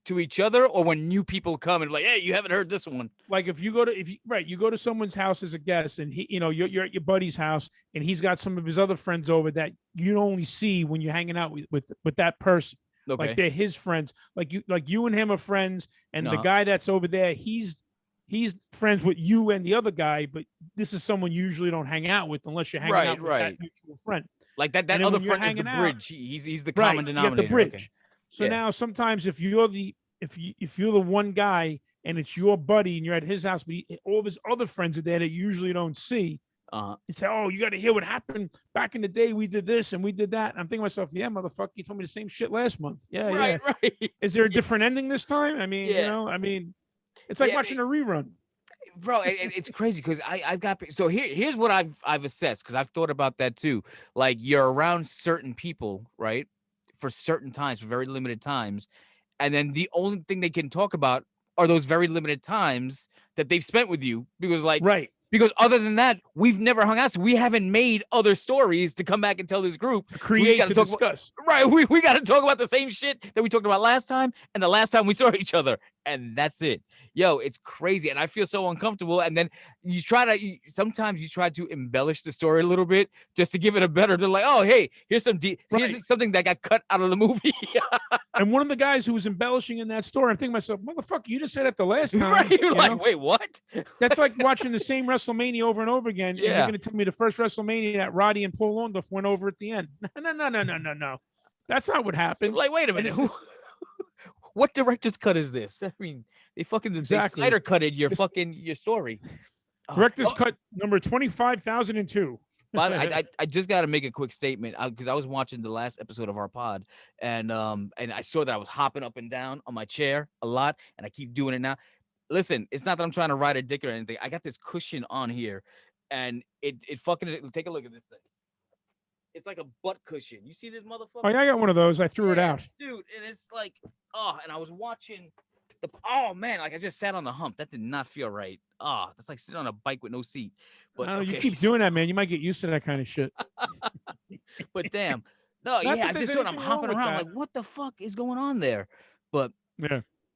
To each other, or when new people come and like, hey, you haven't heard this one. Like if you go to someone's house as a guest, and he, you're at your buddy's house, and he's got some of his other friends over that you only see when you're hanging out with that person. Okay. Like they're his friends. Like you and him are friends, and the guy that's over there, he's friends with you and the other guy, but this is someone you usually don't hang out with unless you're hanging out with that mutual friend. Like that other friend is the bridge. He's the common denominator. You get the bridge. Okay. So now sometimes if you're the one guy and it's your buddy and you're at his house, but all of his other friends are there that you usually don't see, you say, oh, you got to hear what happened back in the day. We did this and we did that. And I'm thinking to myself, yeah, motherfucker, you told me the same shit last month. Yeah, right. Is there a different ending this time? I mean, it's like watching a rerun. Bro, it's crazy because I've got, so here's what I've assessed, because I've thought about that too. Like, you're around certain people, right, for certain times, for very limited times, and then the only thing they can talk about are those very limited times that they've spent with you, because because other than that, we've never hung out, so we haven't made other stories to come back and tell this group. To discuss. We got to talk about the same shit that we talked about last time and the last time we saw each other, and that's it. Yo, it's crazy, and I feel so uncomfortable. And then sometimes you try to embellish the story a little bit just to give it a better. They're like, oh, hey, here's something that got cut out of the movie. And one of the guys who was embellishing in that story, I'm thinking to myself, motherfucker, you just said that the last time. Right? You're like, wait, what? That's like watching the same WrestleMania over and over again. Yeah. And you're going to tell me the first WrestleMania that Roddy and Paul Orndorff went over at the end. No. That's not what happened. Like, wait a minute. What director's cut is this? I mean, they Snyder cutted your story. Director's cut number 25,002. But I just got to make a quick statement, because I was watching the last episode of our pod, and I saw that I was hopping up and down on my chair a lot, and I keep doing it now. Listen, it's not that I'm trying to ride a dick or anything. I got this cushion on here, and it fucking, take a look at this thing. It's like a butt cushion. You see this motherfucker? Oh, yeah, I got one of those. I threw it out. Dude, and it's like, and I was watching man, like I just sat on the hump. That did not feel right. That's like sitting on a bike with no seat. But okay. You keep doing that, man. You might get used to that kind of shit. But damn. No, I just saw it. I'm hopping around. Like, what the fuck is going on there? But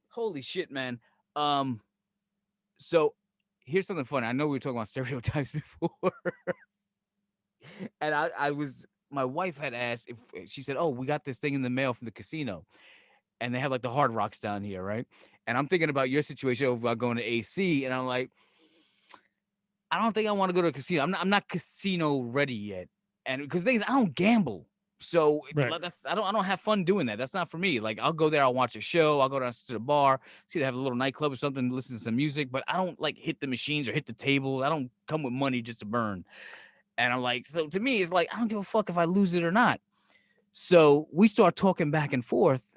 holy shit, man. So here's something funny. I know we were talking about stereotypes before. And my wife had asked, if she said, oh, we got this thing in the mail from the casino, and they have like the Hard Rocks down here, right? And I'm thinking about your situation about going to AC, and I'm like, I don't think I want to go to a casino. I'm not casino ready yet, and because things, I don't gamble, so I don't have fun doing that. That's not for me. Like, I'll go there, I'll watch a show, I'll go down to the bar, see they have a little nightclub or something, listen to some music, but I don't like hit the machines or hit the table. I don't come with money just to burn. And I'm like, so to me, it's like, I don't give a fuck if I lose it or not. So we start talking back and forth.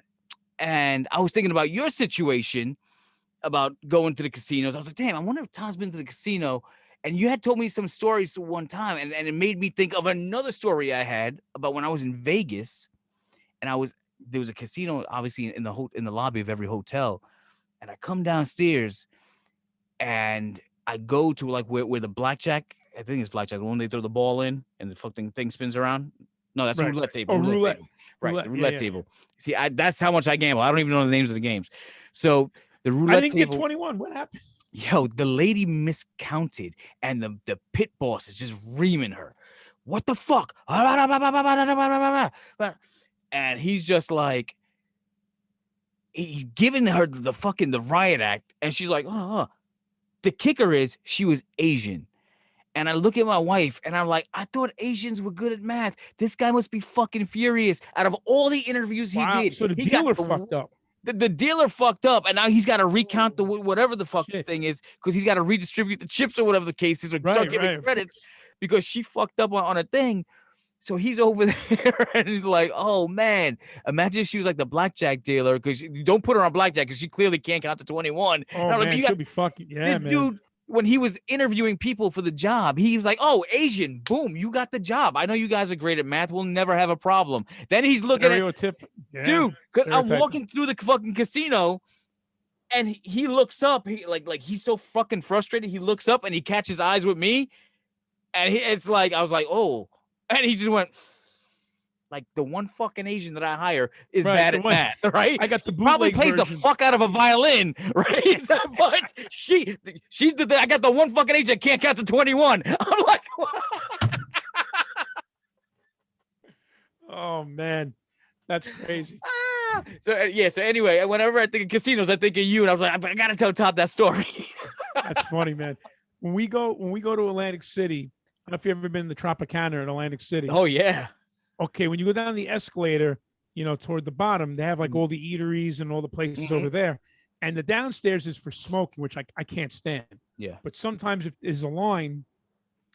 And I was thinking about your situation about going to the casinos. I was like, damn, I wonder if Tom's been to the casino. And you had told me some stories one time. And it made me think of another story I had about when I was in Vegas. And there was a casino, obviously, in the lobby of every hotel. And I come downstairs and I go to like where the blackjack, I think it's blackjack, when they throw the ball in and the fucking thing spins around. No, that's the roulette table. Roulette. Table. Right, the roulette table. See, that's how much I gamble. I don't even know the names of the games. So the roulette table. I didn't get 21. What happened? Yo, the lady miscounted, and the pit boss is just reaming her. What the fuck? And he's just like, he's giving her the riot act, and she's like, The kicker is she was Asian. And I look at my wife and I'm like, I thought Asians were good at math. This guy must be fucking furious. Out of all the interviews he did. So the dealer fucked up. The dealer fucked up. And now he's got to recount whatever the fuck thing is, because he's got to redistribute the chips or whatever the case is, or start giving credits because she fucked up on a thing. So he's over there and he's like, oh, man, imagine if she was like the blackjack dealer, because you don't put her on blackjack because she clearly can't count to 21. Oh, man, like, she'll be fucking, this dude. When he was interviewing people for the job, he was like, oh, Asian, boom, you got the job. I know you guys are great at math. We'll never have a problem. Then he's looking at, dude, I'm walking through the fucking casino and he looks up. He like he's so fucking frustrated. He looks up and he catches eyes with me. And it's like, I was like, oh, And he just went, like, the one fucking Asian that I hire is Right, bad the at one- math, right? I got the She probably bootleg plays version. the fuck out of a violin, right? But she's I got the one fucking Asian that can't count to 21. I'm like, Oh man, that's crazy. So anyway, whenever I think of casinos, I think of you, and I was like, I gotta tell Todd that story. That's funny, man. When we go to Atlantic City, I don't know if you've ever been to Tropicana in Atlantic City. Oh yeah. Okay, when you go down the escalator, toward the bottom, they have like Mhm. all the eateries and all the places Mhm. over there. And the downstairs is for smoking, which I can't stand. Yeah. But sometimes if there's a line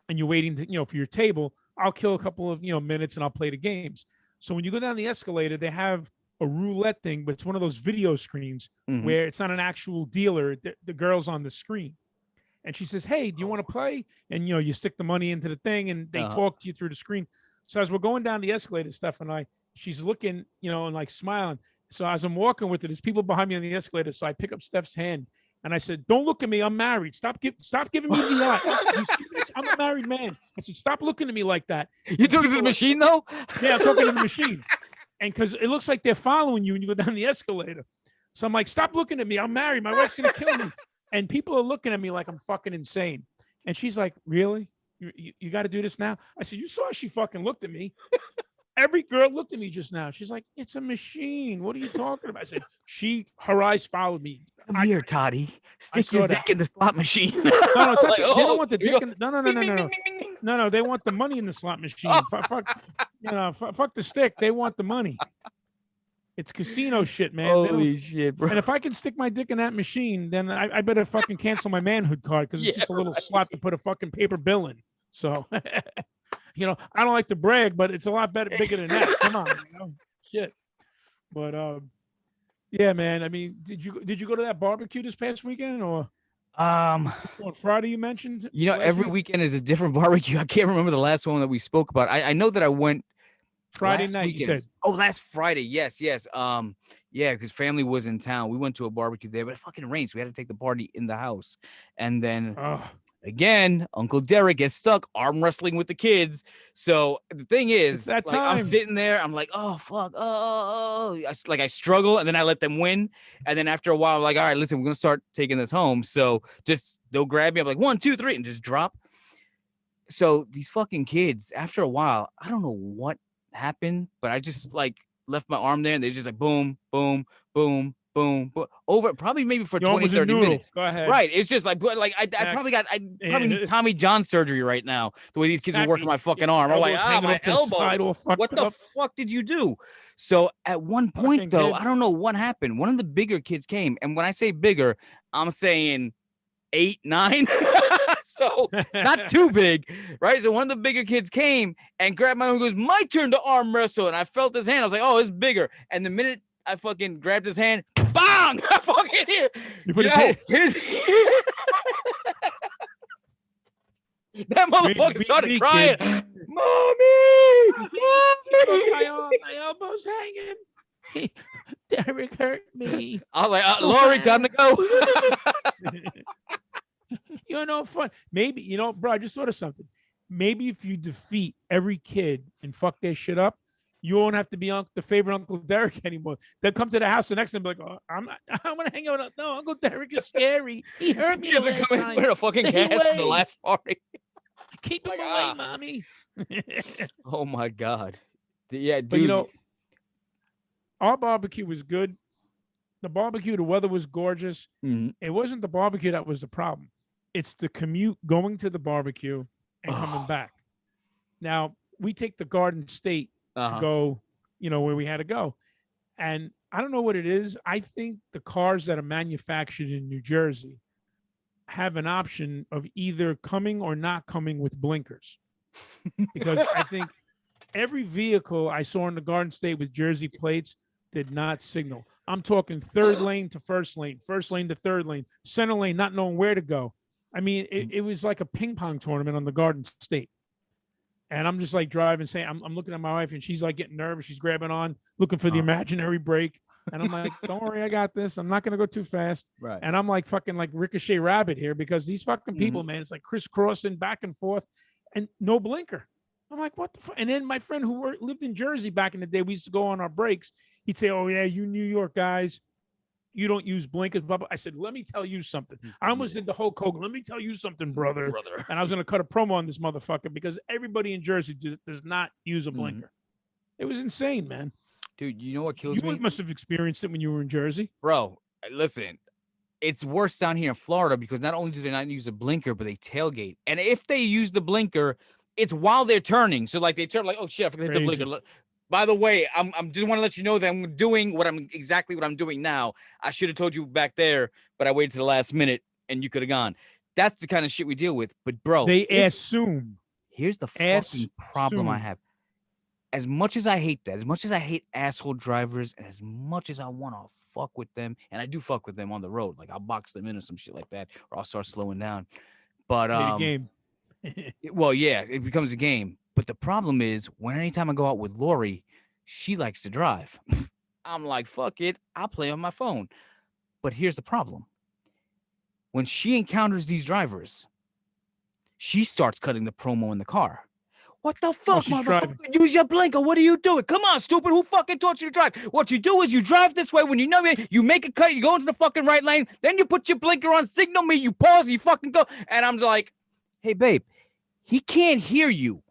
and you're waiting to, for your table, I'll kill a couple of, minutes and I'll play the games. So when you go down the escalator, they have a roulette thing, but it's one of those video screens Mhm. where it's not an actual dealer. The girl's on the screen. And she says, "Hey, do you want to play?" And you stick the money into the thing and they talk to you through the screen. So as we're going down the escalator, Steph and she's looking, and like smiling. So as I'm walking with her, there's people behind me on the escalator. So I pick up Steph's hand and I said, "Don't look at me. I'm married. Stop giving me the eye. You see this? I'm a married man." I said, "Stop looking at me like that." You took it to the machine though? Yeah, I'm talking to the machine. And because it looks like they're following you when you go down the escalator. So I'm like, "Stop looking at me. I'm married. My wife's going to kill me." And people are looking at me like I'm fucking insane. And she's like, "Really? You got to do this now?" I said, "You saw she fucking looked at me." Every girl looked at me just now. She's like, "It's a machine. What are you talking about?" I said, her eyes followed me. Come here, Toddy. Stick your saw dick that. in the slot machine. No, it's not Like, they don't oh, want the here dick you in no. No, they want the money in the slot machine. Fuck the stick. They want the money. It's casino shit, man. Holy shit, bro. And if I can stick my dick in that machine, then I better fucking cancel my manhood card because it's Yeah, just a little slot to put a fucking paper bill in. So, I don't like to brag, but it's a lot bigger than that. Come on, shit. But yeah, man. I mean, did you go to that barbecue this past weekend or on Friday? You mentioned. Every weekend is a different barbecue. I can't remember the last one that we spoke about. I know that I went Friday last night. weekend. You said. Oh, last Friday. Yes. Yeah, because family was in town. We went to a barbecue there, but it fucking rained, so we had to take the party in the house. And then again, Uncle Derek gets stuck arm wrestling with the kids. So the thing is, that like, I'm sitting there, I'm like, oh fuck, I struggle, and then I let them win. And then after a while, I'm like, all right, listen, we're gonna start taking this home. So just they'll grab me. I'm like 1, 2, 3, and just drop. So these fucking kids, after a while, I don't know what happened, but I just like left my arm there, and they just like boom, boom, boom, boom, boom, over probably maybe for 20, 30 minutes. Go ahead. Right. It's just like I probably need Tommy John surgery right now. The way these kids are working my fucking arm. I'm like, my elbow. What the fuck did you do? So at one point though, I don't know what happened. One of the bigger kids came, and when I say bigger, I'm saying 8, 9. So not too big, right? So one of the bigger kids came and grabbed my arm and goes, "My turn to arm wrestle." And I felt his hand. I was like, "Oh, it's bigger." And the minute I fucking grabbed his hand, bang! I fucking here. That motherfucker started crying. Mommy! My elbow's hanging. Derek hurt me. I was like, Lori, time to go. You're no fun. Maybe, bro, I just thought of something. Maybe if you defeat every kid and fuck their shit up, you won't have to be the favorite Uncle Derek anymore. They'll come to the house the next time and be like, "Oh, I'm gonna hang out. No, Uncle Derek is scary. He hurt me the last time. We're a fucking cast from the last party. Keep him away, mommy." Oh my God. Yeah, dude. But our barbecue was good. The barbecue, the weather was gorgeous. Mm-hmm. It wasn't the barbecue that was the problem. It's the commute going to the barbecue and coming back. Now, we take the Garden State to go, where we had to go. And I don't know what it is. I think the cars that are manufactured in New Jersey have an option of either coming or not coming with blinkers. Because I think every vehicle I saw in the Garden State with Jersey plates did not signal. I'm talking third lane to first lane to third lane, center lane, not knowing where to go. I mean, it was like a ping pong tournament on the Garden State. And I'm just like driving, saying, I'm looking at my wife and she's like getting nervous. She's grabbing on, looking for the imaginary brake. And I'm like, don't worry, I got this. I'm not going to go too fast. Right. And I'm like fucking like Ricochet Rabbit here because these fucking people, man, it's like crisscrossing back and forth and no blinker. I'm like, what the fuck? And then my friend who lived in Jersey back in the day, we used to go on our breaks. He'd say, oh, yeah, you New York guys, you don't use blinkers, blah, blah. I said, let me tell you something. I almost did the whole Hogan. Let me tell you something, brother. And I was going to cut a promo on this motherfucker because everybody in Jersey does not use a blinker. It was insane, man. Dude, you know what kills me? You must have experienced it when you were in Jersey. Bro, listen, it's worse down here in Florida because not only do they not use a blinker, but they tailgate. And if they use the blinker, it's while they're turning. So like they turn like, oh shit, I forgot to hit the blinker. By the way, I'm just want to let you know that I'm doing exactly what I'm doing now. I should have told you back there, but I waited to the last minute and you could have gone. That's the kind of shit we deal with. But bro, they assume. Here's the fucking problem I have. As much as I hate that, as much as I hate asshole drivers, and as much as I want to fuck with them, and I do fuck with them on the road, like I'll box them in or some shit like that, or I'll start slowing down. But game. Well, yeah, it becomes a game. But the problem is, anytime I go out with Lori, she likes to drive. I'm like, fuck it, I'll play on my phone. But here's the problem: when she encounters these drivers, she starts cutting the promo in the car. What the fuck, motherfucker? Use your blinker. What are you doing? Come on, stupid. Who fucking taught you to drive? What you do is you drive this way. When you know it, you make a cut, you go into the fucking right lane, then you put your blinker on, signal me, you pause, you fucking go. And I'm like, hey, babe, he can't hear you.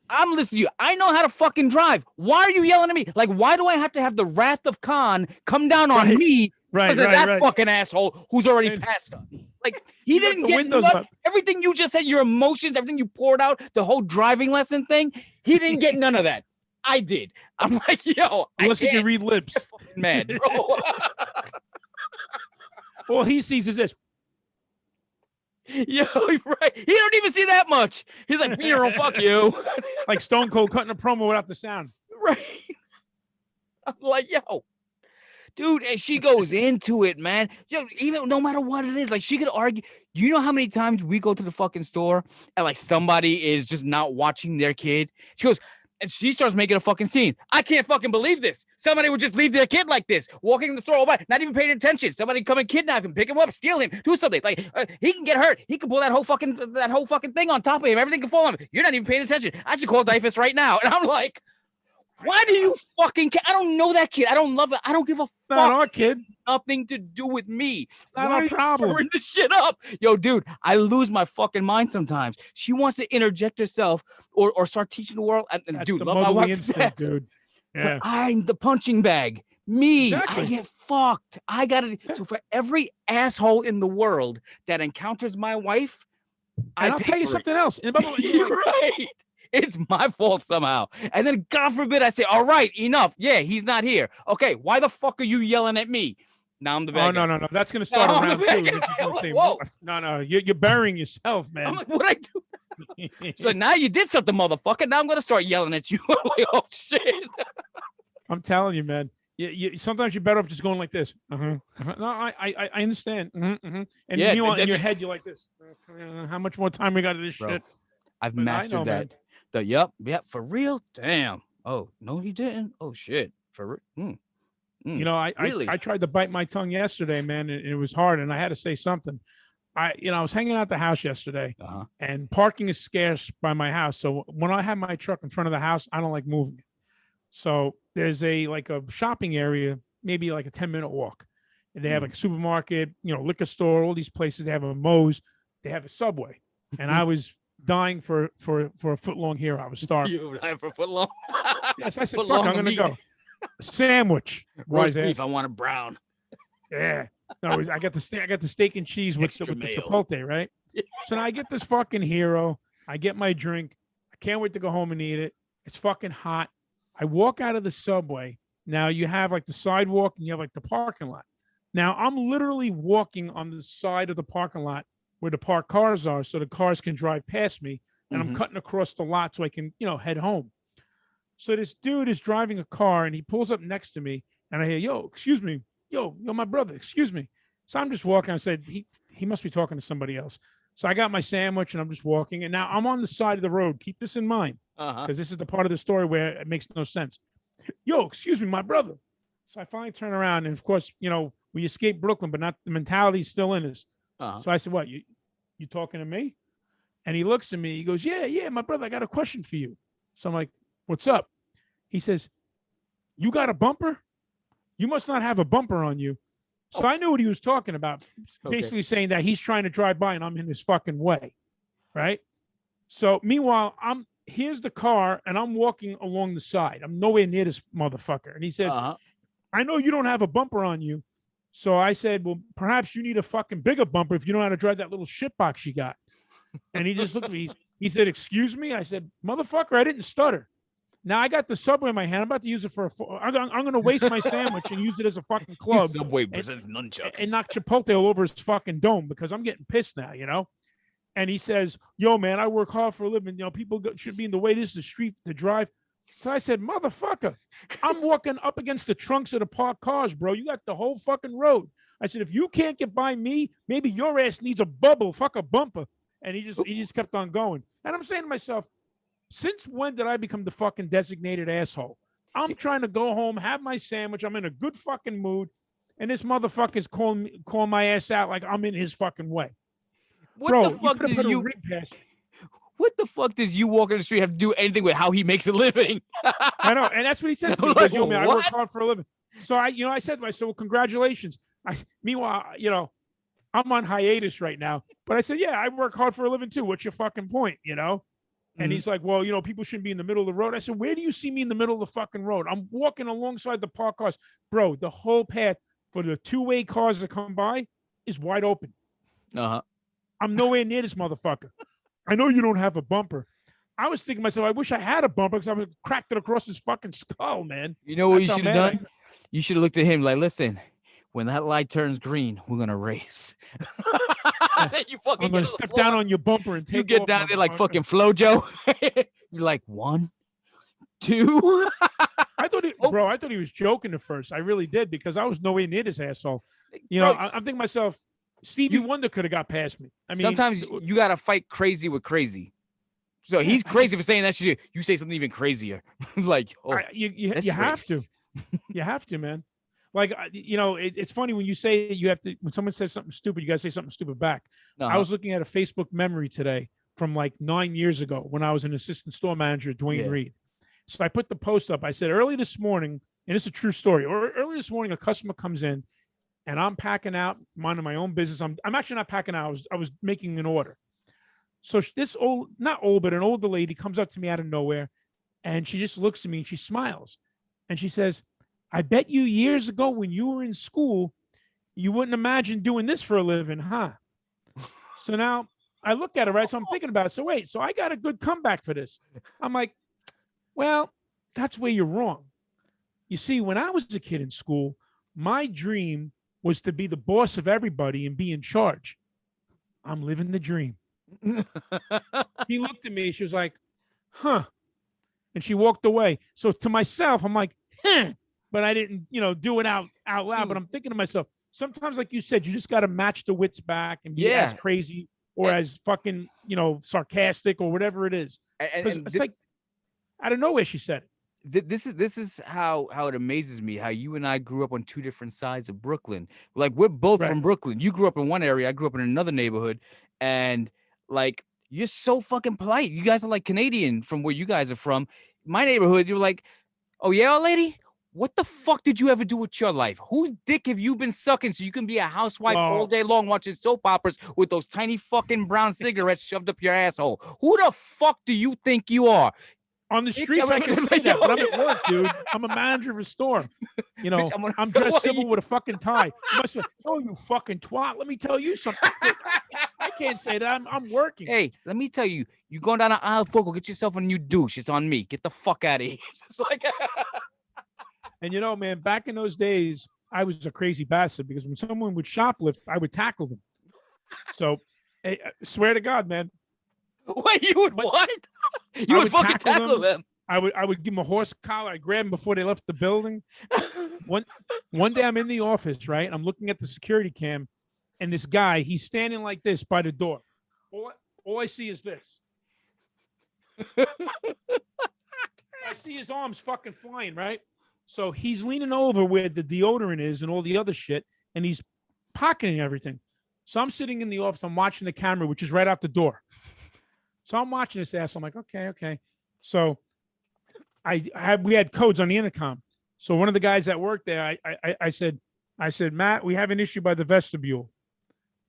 I'm listening to you. I know how to fucking drive. Why are you yelling at me? Like, why do I have to have the wrath of Khan come down on me because of that fucking asshole who's already passed us? Like, he didn't get everything you just said, your emotions, everything you poured out, the whole driving lesson thing. He didn't get none of that. I did. I'm like, yo, unless you can read lips. Mad, bro. All he sees is this. Yo, right. He don't even see that much. He's like, Peter, fuck you. Like Stone Cold cutting a promo without the sound. Right. I'm like, yo, dude, and she goes into it, man. Yo, even no matter what it is, like she could argue. You know how many times we go to the fucking store and like somebody is just not watching their kid? She goes, and she starts making a fucking scene. I can't fucking believe this. Somebody would just leave their kid like this, walking in the store, not even paying attention. Somebody come and kidnap him, pick him up, steal him, do something. Like he can get hurt. He can pull that whole fucking thing on top of him. Everything can fall on him. You're not even paying attention. I should call DieHard right now. And I'm like, why do you fucking care? I don't know that kid. I don't love it. I don't give a fuck. Not our kid. Nothing to do with me. It's not our problem. Bring this shit up. Yo, dude, I lose my fucking mind sometimes. She wants to interject herself or start teaching the world. And that's dude, the motherly instinct, dude. Yeah. But I'm the punching bag. Me, exactly. I get fucked. I gotta. So for every asshole in the world that encounters my wife, I'll tell you something else. You're right. It's my fault somehow. And then God forbid I say, all right, enough. Yeah, he's not here. Okay, why the fuck are you yelling at me? Now I'm the bad guy. No. That's going to start around two. Whoa. No. You're burying yourself, man. I'm like, what'd I do? So now you did something, motherfucker. Now I'm going to start yelling at you. I'm like, oh, shit. I'm telling you, man. Sometimes you're better off just going like this. No, I understand. And in your head, you're like this. How much more time we got to this shit? I've mastered that. Yep, for real. Damn. Oh no, he didn't. Oh shit, for real. You know, I tried to bite my tongue yesterday, man, and it was hard, and I had to say something. I was hanging out the house yesterday, and parking is scarce by my house. So when I have my truck in front of the house, I don't like moving it. So there's a shopping area, maybe like a 10-minute walk, and they have like a supermarket, liquor store, all these places. They have a Moe's, they have a Subway, and I was dying for a foot long here. I was starving. You were dying for a foot long? Yes, I said, fuck, I'm going to go. Sandwich. Roast beef, I want a brown. Yeah. No, I got the steak and cheese with the chipotle, right? Yeah. So now I get this fucking hero. I get my drink. I can't wait to go home and eat it. It's fucking hot. I walk out of the Subway. Now you have like the sidewalk and you have like the parking lot. Now I'm literally walking on the side of the parking lot where the parked cars are, so the cars can drive past me, and I'm cutting across the lot so I can, head home. So this dude is driving a car, and he pulls up next to me, and I hear, yo, excuse me, yo, my brother, excuse me. So I'm just walking. I said, he must be talking to somebody else. So I got my sandwich, and I'm just walking, and now I'm on the side of the road. Keep this in mind, because this is the part of the story where it makes no sense. Yo, excuse me, my brother. So I finally turn around, and of course, we escaped Brooklyn, but not the mentality is still in us. So I said, what, you talking to me? And he looks at me. He goes, yeah, my brother, I got a question for you. So I'm like, what's up? He says, you got a bumper? You must not have a bumper on you. So I knew what he was talking about. Basically saying that he's trying to drive by and I'm in his fucking way. Right? So meanwhile, here's the car and I'm walking along the side. I'm nowhere near this motherfucker. And he says, I know you don't have a bumper on you. So I said, well, perhaps you need a fucking bigger bumper if you know how to drive that little shitbox you got. And he just looked at me. He said, excuse me? I said, motherfucker, I didn't stutter. Now I got the Subway in my hand. I'm about to use it I'm going to waste my sandwich and use it as a fucking club. Subway presents nunchucks. And knock Chipotle all over his fucking dome because I'm getting pissed now, you know? And he says, yo, man, I work hard for a living. You know, people should be in the way. This is the street to drive. So I said, motherfucker, I'm walking up against the trunks of the parked cars, bro. You got the whole fucking road. I said, if you can't get by me, maybe your ass needs a bubble, fuck a bumper. And he just kept on going. And I'm saying to myself, since when did I become the fucking designated asshole? I'm trying to go home, have my sandwich. I'm in a good fucking mood. And this motherfucker's calling my ass out like I'm in his fucking way. What the fuck does you walking the street have to do anything with how he makes a living? I know. And that's what he said to me. Like, yo, man, I work hard for a living. So I said to myself, well, congratulations. Meanwhile, you know, I'm on hiatus right now. But I said, yeah, I work hard for a living too. What's your fucking point, you know? And he's like, well, you know, people shouldn't be in the middle of the road. I said, where do you see me in the middle of the fucking road? I'm walking alongside the parked cars. Bro, the whole path for the two-way cars to come by is wide open. I'm nowhere near this motherfucker. I know you don't have a bumper. I was thinking to myself, I wish I had a bumper because I would have cracked it across his fucking skull, man. You know what you should have done? You should have looked at him like, listen, when that light turns green, we're going to race. I'm going to step down on your bumper and take you get down there like fucking Flojo. You're like, 1, 2. I thought he was joking at first. I really did because I was nowhere near this asshole. You know, I'm thinking to myself, Stevie Wonder could have got past me. I mean, sometimes you got to fight crazy with crazy. So he's crazy for saying that shit. You say something even crazier. Like, you have to. You have to, man. Like, you know, it's funny when you say you have to, when someone says something stupid, you got to say something stupid back. I was looking at a Facebook memory today from like 9 years ago when I was an assistant store manager at Dwayne Reed. So I put the post up. I said, early this morning, and it's a true story, or early this morning, a customer comes in and I'm packing out, minding my own business. I'm actually not packing out. I was making an order. So this not old, but an older lady comes up to me out of nowhere and she just looks at me and she smiles. And she says, I bet you years ago when you were in school, you wouldn't imagine doing this for a living, huh? So now I look at it, right? So I'm thinking about it. So wait, so I got a good comeback for this. I'm like, well, that's where you're wrong. You see, when I was a kid in school, my dream was to be the boss of everybody and be in charge. I'm living the dream. He looked at me. She was like, huh. And she walked away. So to myself, I'm like, huh. But I didn't, you know, do it out loud. But I'm thinking to myself, sometimes, like you said, you just got to match the wits back and be as crazy or as fucking, you know, sarcastic or whatever it is. And it's like, I don't know where she said it. This is how it amazes me how you and I grew up on two different sides of Brooklyn. Like, we're both from Brooklyn. You grew up in one area, I grew up in another neighborhood, and like, you're so fucking polite. You guys are like Canadian from where you guys are from. My neighborhood, you're like, oh yeah, old lady, what the fuck did you ever do with your life? Whose dick have you been sucking so you can be a housewife all day long watching soap operas with those tiny fucking brown cigarettes shoved up your asshole? Who the fuck do you think you are? On the streets, I can say that, but I'm at work, dude. I'm a manager of a store. You know, I'm dressed civil with a fucking tie. You must say, oh, you fucking twat. Let me tell you something. I can't say that. I'm working. Hey, let me tell you, you going down the aisle, go get yourself a new douche. It's on me. Get the fuck out of here. It's like... And you know, man, back in those days, I was a crazy bastard because when someone would shoplift, I would tackle them. So, I swear to God, man. Wait, you would what? You would fucking tackle them. I would give them a horse collar. I grab them before they left the building. One day I'm in the office, right? I'm looking at the security cam, and this guy, he's standing like this by the door. All I see is this. I see his arms fucking flying, right? So he's leaning over where the deodorant is and all the other shit, and he's pocketing everything. So I'm sitting in the office. I'm watching the camera, which is right out the door. So I'm watching this ass. I'm like, okay. So we had codes on the intercom. So one of the guys that worked there, I said, Matt, we have an issue by the vestibule.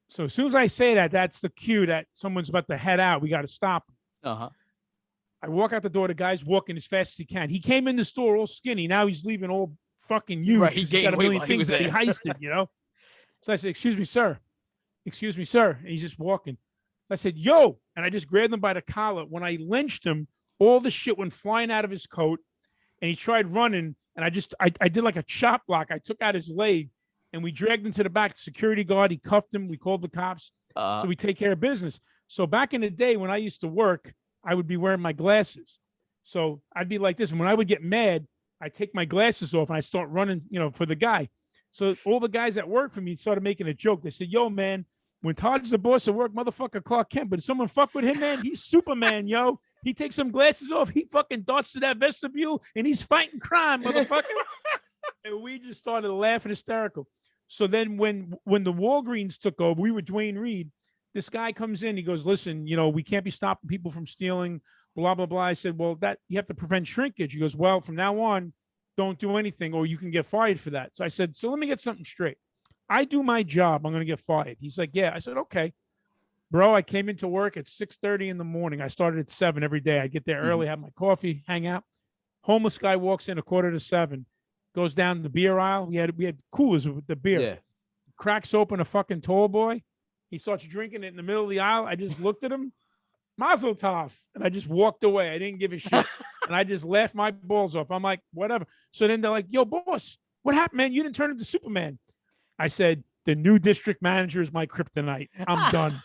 So as soon as I say that, that's the cue that someone's about to head out. We got to stop him. I walk out the door. The guy's walking as fast as he can. He came in the store all skinny. Now he's leaving all fucking huge. Right, he's got a million things that he heisted, you know? So I said, excuse me, sir. And he's just walking. I said, yo. And I just grabbed him by the collar. When I lynched him, all the shit went flying out of his coat. And he tried running. And I did like a chop block. I took out his leg and we dragged him to the back. The security guard, he cuffed him. We called the cops. So we take care of business. So back in the day when I used to work, I would be wearing my glasses. So I'd be like this. And when I would get mad, I take my glasses off and I start running, you know, for the guy. So all the guys that work for me started making a joke. They said, yo, man, when Todd's the boss at work, motherfucker Clark Kent, but if someone fuck with him, man, he's Superman, yo. He takes some glasses off. He fucking darts to that vestibule and he's fighting crime, motherfucker. And we just started laughing hysterical. So then when the Walgreens took over, we were Dwayne Reed. This guy comes in, he goes, listen, you know, we can't be stopping people from stealing, blah, blah, blah. I said, well, that you have to prevent shrinkage. He goes, well, from now on, don't do anything or you can get fired for that. So I said, so let me get something straight. I do my job, I'm going to get fired. He's like, yeah. I said, okay. Bro, I came into work at 6:30 in the morning. I started at 7 every day. I get there early, have my coffee, hang out. Homeless guy walks in 6:45, goes down the beer aisle. We had coolers with the beer. Yeah. Cracks open a fucking tall boy. He starts drinking it in the middle of the aisle. I just looked at him, Mazel tov, and I just walked away. I didn't give a shit, and I just laughed my balls off. I'm like, whatever. So then they're like, yo, boss, what happened, man? You didn't turn into Superman. I said, the new district manager is my kryptonite. I'm done.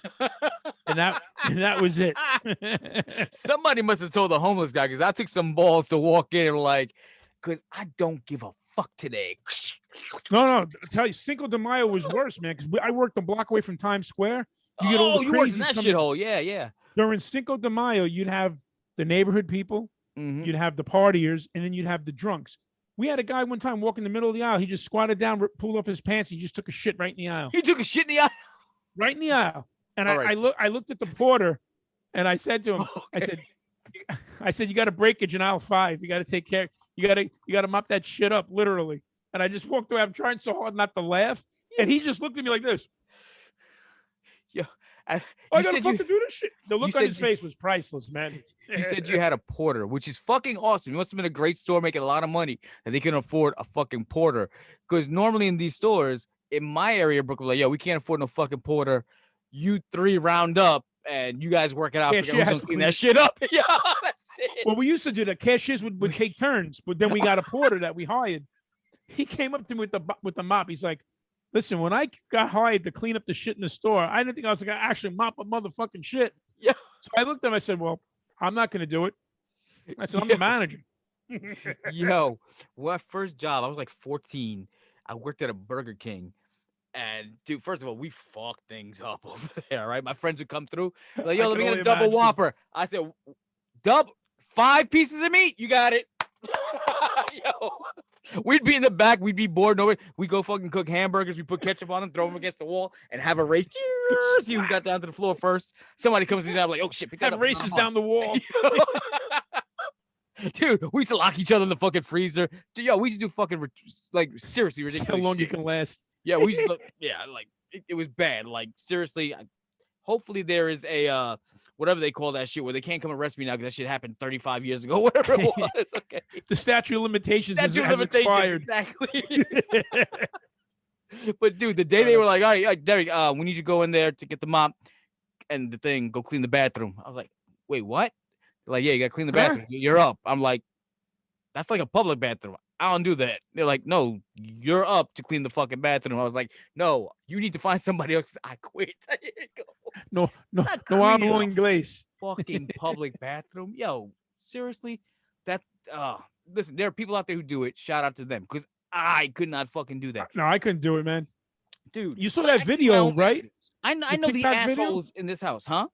and that was it. Somebody must have told the homeless guy, because I took some balls to walk in and like, because I don't give a fuck today. No, I tell you, Cinco de Mayo was worse, man, because I worked a block away from Times Square. You get all the you worked in that shithole. Yeah. During Cinco de Mayo, you'd have the neighborhood people, you'd have the partiers, and then you'd have the drunks. We had a guy one time walk in the middle of the aisle. He just squatted down, pulled off his pants. He just took a shit right in the aisle. He took a shit in the aisle? Right in the aisle. And I looked at the porter, and I said to him, okay. I said, you got a breakage in aisle 5. You got to take care. You got to mop that shit up, literally. And I just walked away. I'm trying so hard not to laugh. And he just looked at me like this. Yeah. I gotta fucking do this shit. The look on his face was priceless, man. You said you had a porter, which is fucking awesome. It must have been a great store making a lot of money that they can afford a fucking porter. Because normally in these stores, in my area of Brooklyn, like, yo, we can't afford no fucking porter. You 3 round up and you guys work it out. Cashier has to clean that shit up. Yeah, that's it. Well, we used to do that. Cashiers would take turns, but then we got a porter that we hired. He came up to me with the mop. He's like, listen, when I got hired to clean up the shit in the store, I didn't think I was going to actually mop up motherfucking shit. Yeah. So I looked at him. I said, well, I'm not going to do it. I said, I'm the manager. Yo, my first job, I was like 14. I worked at a Burger King. And, dude, first of all, we fucked things up over there, right? My friends would come through. Like, yo, let me get a double Whopper. I said, 5 pieces of meat. You got it. Yo. We'd be in the back. We'd be bored. We'd go fucking cook hamburgers. We put ketchup on them, throw them against the wall, and have a race. See who got down to the floor first. Somebody comes in, I'm like, oh, shit. Have races down the wall. Dude, we used to lock each other in the fucking freezer. Dude, yo, we used to do fucking, like, seriously ridiculous How long shit. you can last. Yeah, we used to, like, it was bad. Like, seriously, hopefully there is a, whatever they call that shit, where they can't come arrest me now because that shit happened 35 years ago, whatever it was. Okay. The statute of limitations has expired. Exactly. But, dude, the day they were like, all right, Derek, we need you to go in there to get the mop and the thing, go clean the bathroom. I was like, wait, what? They're like, yeah, you got to clean the bathroom. You're up. I'm like, that's like a public bathroom. I don't do that. They're like, no, you're up to clean the fucking bathroom. I was like, no, you need to find somebody else. I quit. I didn't go. No hablo inglés. Fucking public bathroom. Yo, seriously? Listen, there are people out there who do it. Shout out to them, because I could not fucking do that. No, I couldn't do it, man. Dude, you saw that video, right? I know the assholes in this house, huh?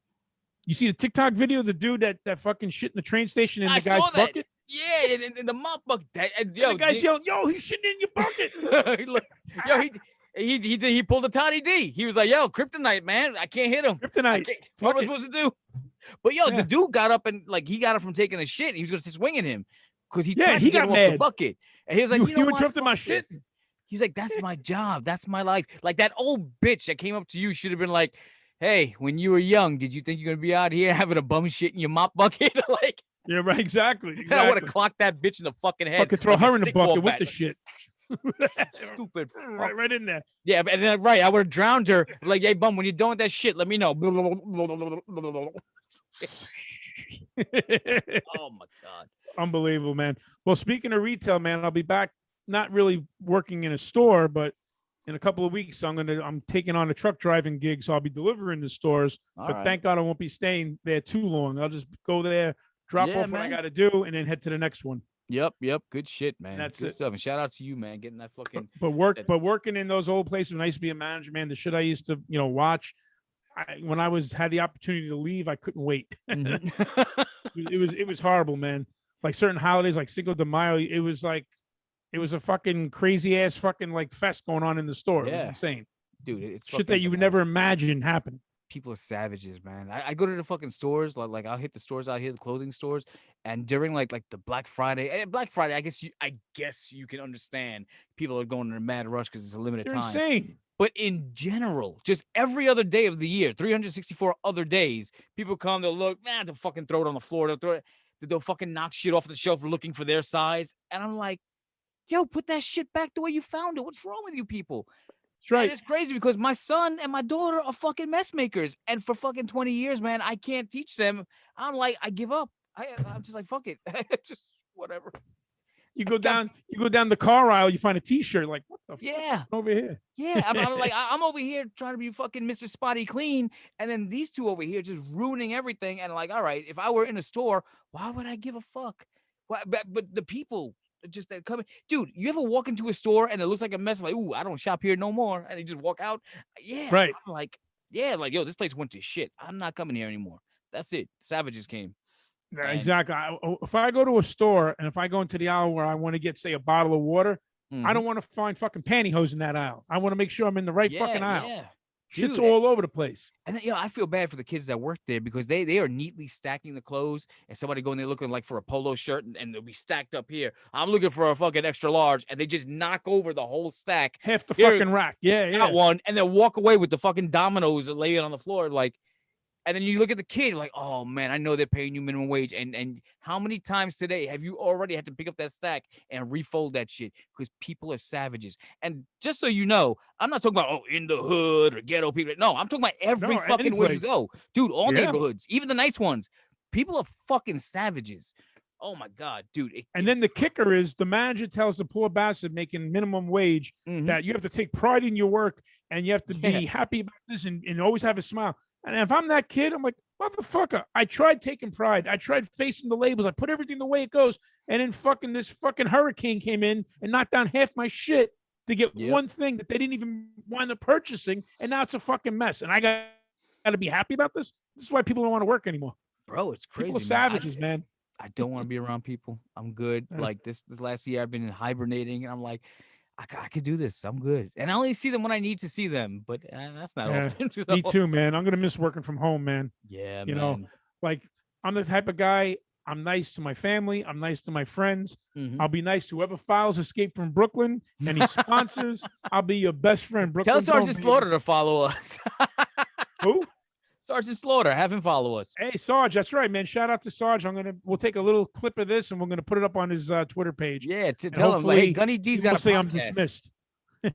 You see the TikTok video, the dude that fucking shit in the train station in the guy's bucket? Yeah, in the mop bucket. Yo, the guy's yelling, yo, he's shitting in your bucket. Yo, he pulled a Toddy D. He was like, yo, kryptonite, man. I can't hit him. Kryptonite. What am I supposed to do? But yo, the dude got up and like he got up from taking a shit. And he was gonna swinging him because he tried to he get got him off mad. the bucket. And he was like, you interrupted my shit. He's like, that's my job. That's my life. Like that old bitch that came up to you should have been like, hey, when you were young, did you think you're gonna be out here having a bum shit in your mop bucket? Like, yeah, right, exactly. I would have clocked that bitch in the fucking head. Fucking throw her in the bucket with the shit. Stupid. Right in there. Yeah, and then I would have drowned her. Like, hey, bum, when you're done with that shit, let me know. Oh my God. Unbelievable, man. Well, speaking of retail, man, I'll be back, not really working in a store, but in a couple of weeks, I'm taking on a truck driving gig, so I'll be delivering to stores. But thank God I won't be staying there too long. I'll just go there, drop off what I got to do, and then head to the next one. Yep. Good shit, man. That's good it. stuff. And shout out to you, man, getting that fucking. But working in those old places when I used to be a manager, man, the shit I used to watch. When I had the opportunity to leave, I couldn't wait. Mm-hmm. it was horrible, man. Like certain holidays, like Cinco de Mayo, it was a fucking crazy ass fucking like fest going on in the store. It was insane, dude. It's shit that you would never imagine happening. People are savages, man. I go to the fucking stores, like I'll hit the stores out here, the clothing stores, and during like the Black Friday, I guess you can understand people are going in a mad rush because it's a limited time. Insane. But in general, just every other day of the year, 364 other days, people come, they'll look, they'll fucking throw it on the floor, they'll fucking knock shit off the shelf looking for their size, and I'm like, yo, put that shit back the way you found it. What's wrong with you people? That's right. And it's crazy because my son and my daughter are fucking mess makers. And for fucking 20 years, man, I can't teach them. I'm like, I give up. I'm just like, fuck it. Just whatever. You go down the car aisle, you find a t-shirt, like, what the fuck over here? Yeah. I'm like, I'm over here trying to be fucking Mr. Spotty Clean. And then these two over here just ruining everything. And like, all right, if I were in a store, why would I give a fuck? But the people just that coming, dude, you ever walk into a store and it looks like a mess? Like, ooh, I don't shop here no more. And you just walk out. Yeah. Right. I'm like, yeah, like, yo, this place went to shit. I'm not coming here anymore. That's it. Savages came. Exactly. If I go to a store and if I go into the aisle where I want to get, say, a bottle of water, I don't want to find fucking pantyhose in that aisle. I want to make sure I'm in the right fucking aisle. Yeah. Shit's all over the place. And then, I feel bad for the kids that work there because they are neatly stacking the clothes, and somebody going there looking like for a polo shirt and they'll be stacked up here. I'm looking for a fucking extra large, and they just knock over the whole stack. Half the fucking rack. Yeah. Got one, and then walk away with the fucking dominoes and lay it on the floor. Like, and then you look at the kid, like, oh man, I know they're paying you minimum wage. And how many times today have you already had to pick up that stack and refold that shit? Because people are savages. And just so you know, I'm not talking about in the hood or ghetto people. No, I'm talking about every fucking where you go, dude. All neighborhoods, even the nice ones. People are fucking savages. Oh my God, dude. And then the kicker is the manager tells the poor bastard making minimum wage that you have to take pride in your work and you have to be happy about this and always have a smile. And if I'm that kid, I'm like, motherfucker, I tried taking pride. I tried facing the labels. I put everything the way it goes. And then this fucking hurricane came in and knocked down half my shit to get one thing that they didn't even wind up purchasing. And now it's a fucking mess. And I got to be happy about this. This is why people don't want to work anymore. Bro, it's crazy. People are savages, man. I don't want to be around people. I'm good. Like this last year, I've been hibernating. And I'm like, I could do this. I'm good. And I only see them when I need to see them, but that's not often. So. Me too, man. I'm going to miss working from home, man. Yeah, you know, like I'm the type of guy, I'm nice to my family. I'm nice to my friends. I'll be nice to whoever files Escape from Brooklyn. Any sponsors, I'll be your best friend. Brooklyn, tell Sergeant Slaughter to follow us. Who? Sergeant Slaughter, have him follow us. Hey, Sarge, that's right, man. Shout out to Sarge. We'll take a little clip of this and we're gonna put it up on his Twitter page. Yeah, to tell him, like, hey, Gunny D's got to say I'm dismissed. He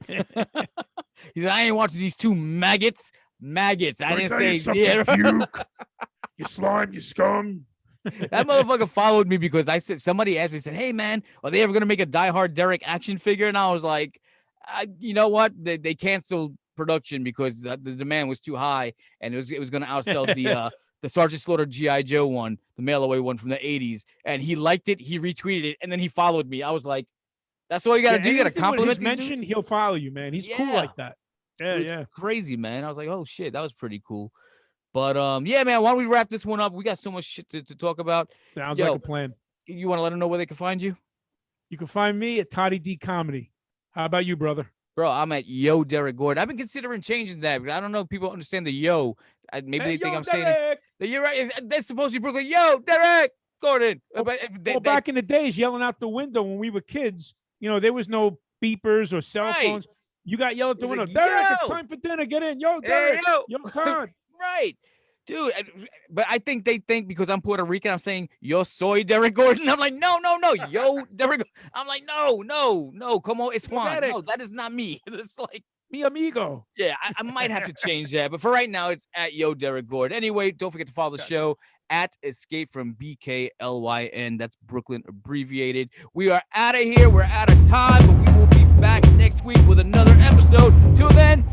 said, I ain't watching these two maggots. I didn't say you slime, you scum. That motherfucker followed me because somebody asked me, said, hey man, are they ever gonna make a DieHard Derek action figure? And I was like, you know what? They canceled production because the demand was too high, and it was going to outsell the Sergeant Slaughter G.I. Joe one, the mail away one from the 80s. And he liked it, he retweeted it, and then he folled me. I was like, that's all you got to do. You got to compliment mention. He'll follow you, man. He's cool like that. Yeah, crazy, man. I was like, oh shit, that was pretty cool. But yeah, man, why don't we wrap this one up? We got so much shit to talk about. Sounds like a plan. You want to let them know where they can find you? You can find me at Toddy D Comedy. How about you, brother? Bro, I'm at Derek Gordon. I've been considering changing that, but I don't know if people understand the Maybe they think I'm saying it. You're right. That's supposed to be Brooklyn. Yo, Derek Gordon. Well, back in the days, yelling out the window when we were kids, there was no beepers or cell phones. You got yelled at the window. Derek, it's time for dinner. Get in. Yo, Derek. Hey, yo, Todd. Right. Dude, but I think they think because I'm Puerto Rican, I'm saying, yo soy Derek Gordon. I'm like, no, yo, Derek. I'm like, no, come on, it's Juan. No, that is not me. It's like, mi amigo. Yeah, I might have to change that. But for right now, it's at yo Derek Gordon. Anyway, don't forget to follow the show at Escape from BKLYN. That's Brooklyn abbreviated. We are out of here. We're out of time, but we will be back next week with another episode. Till then,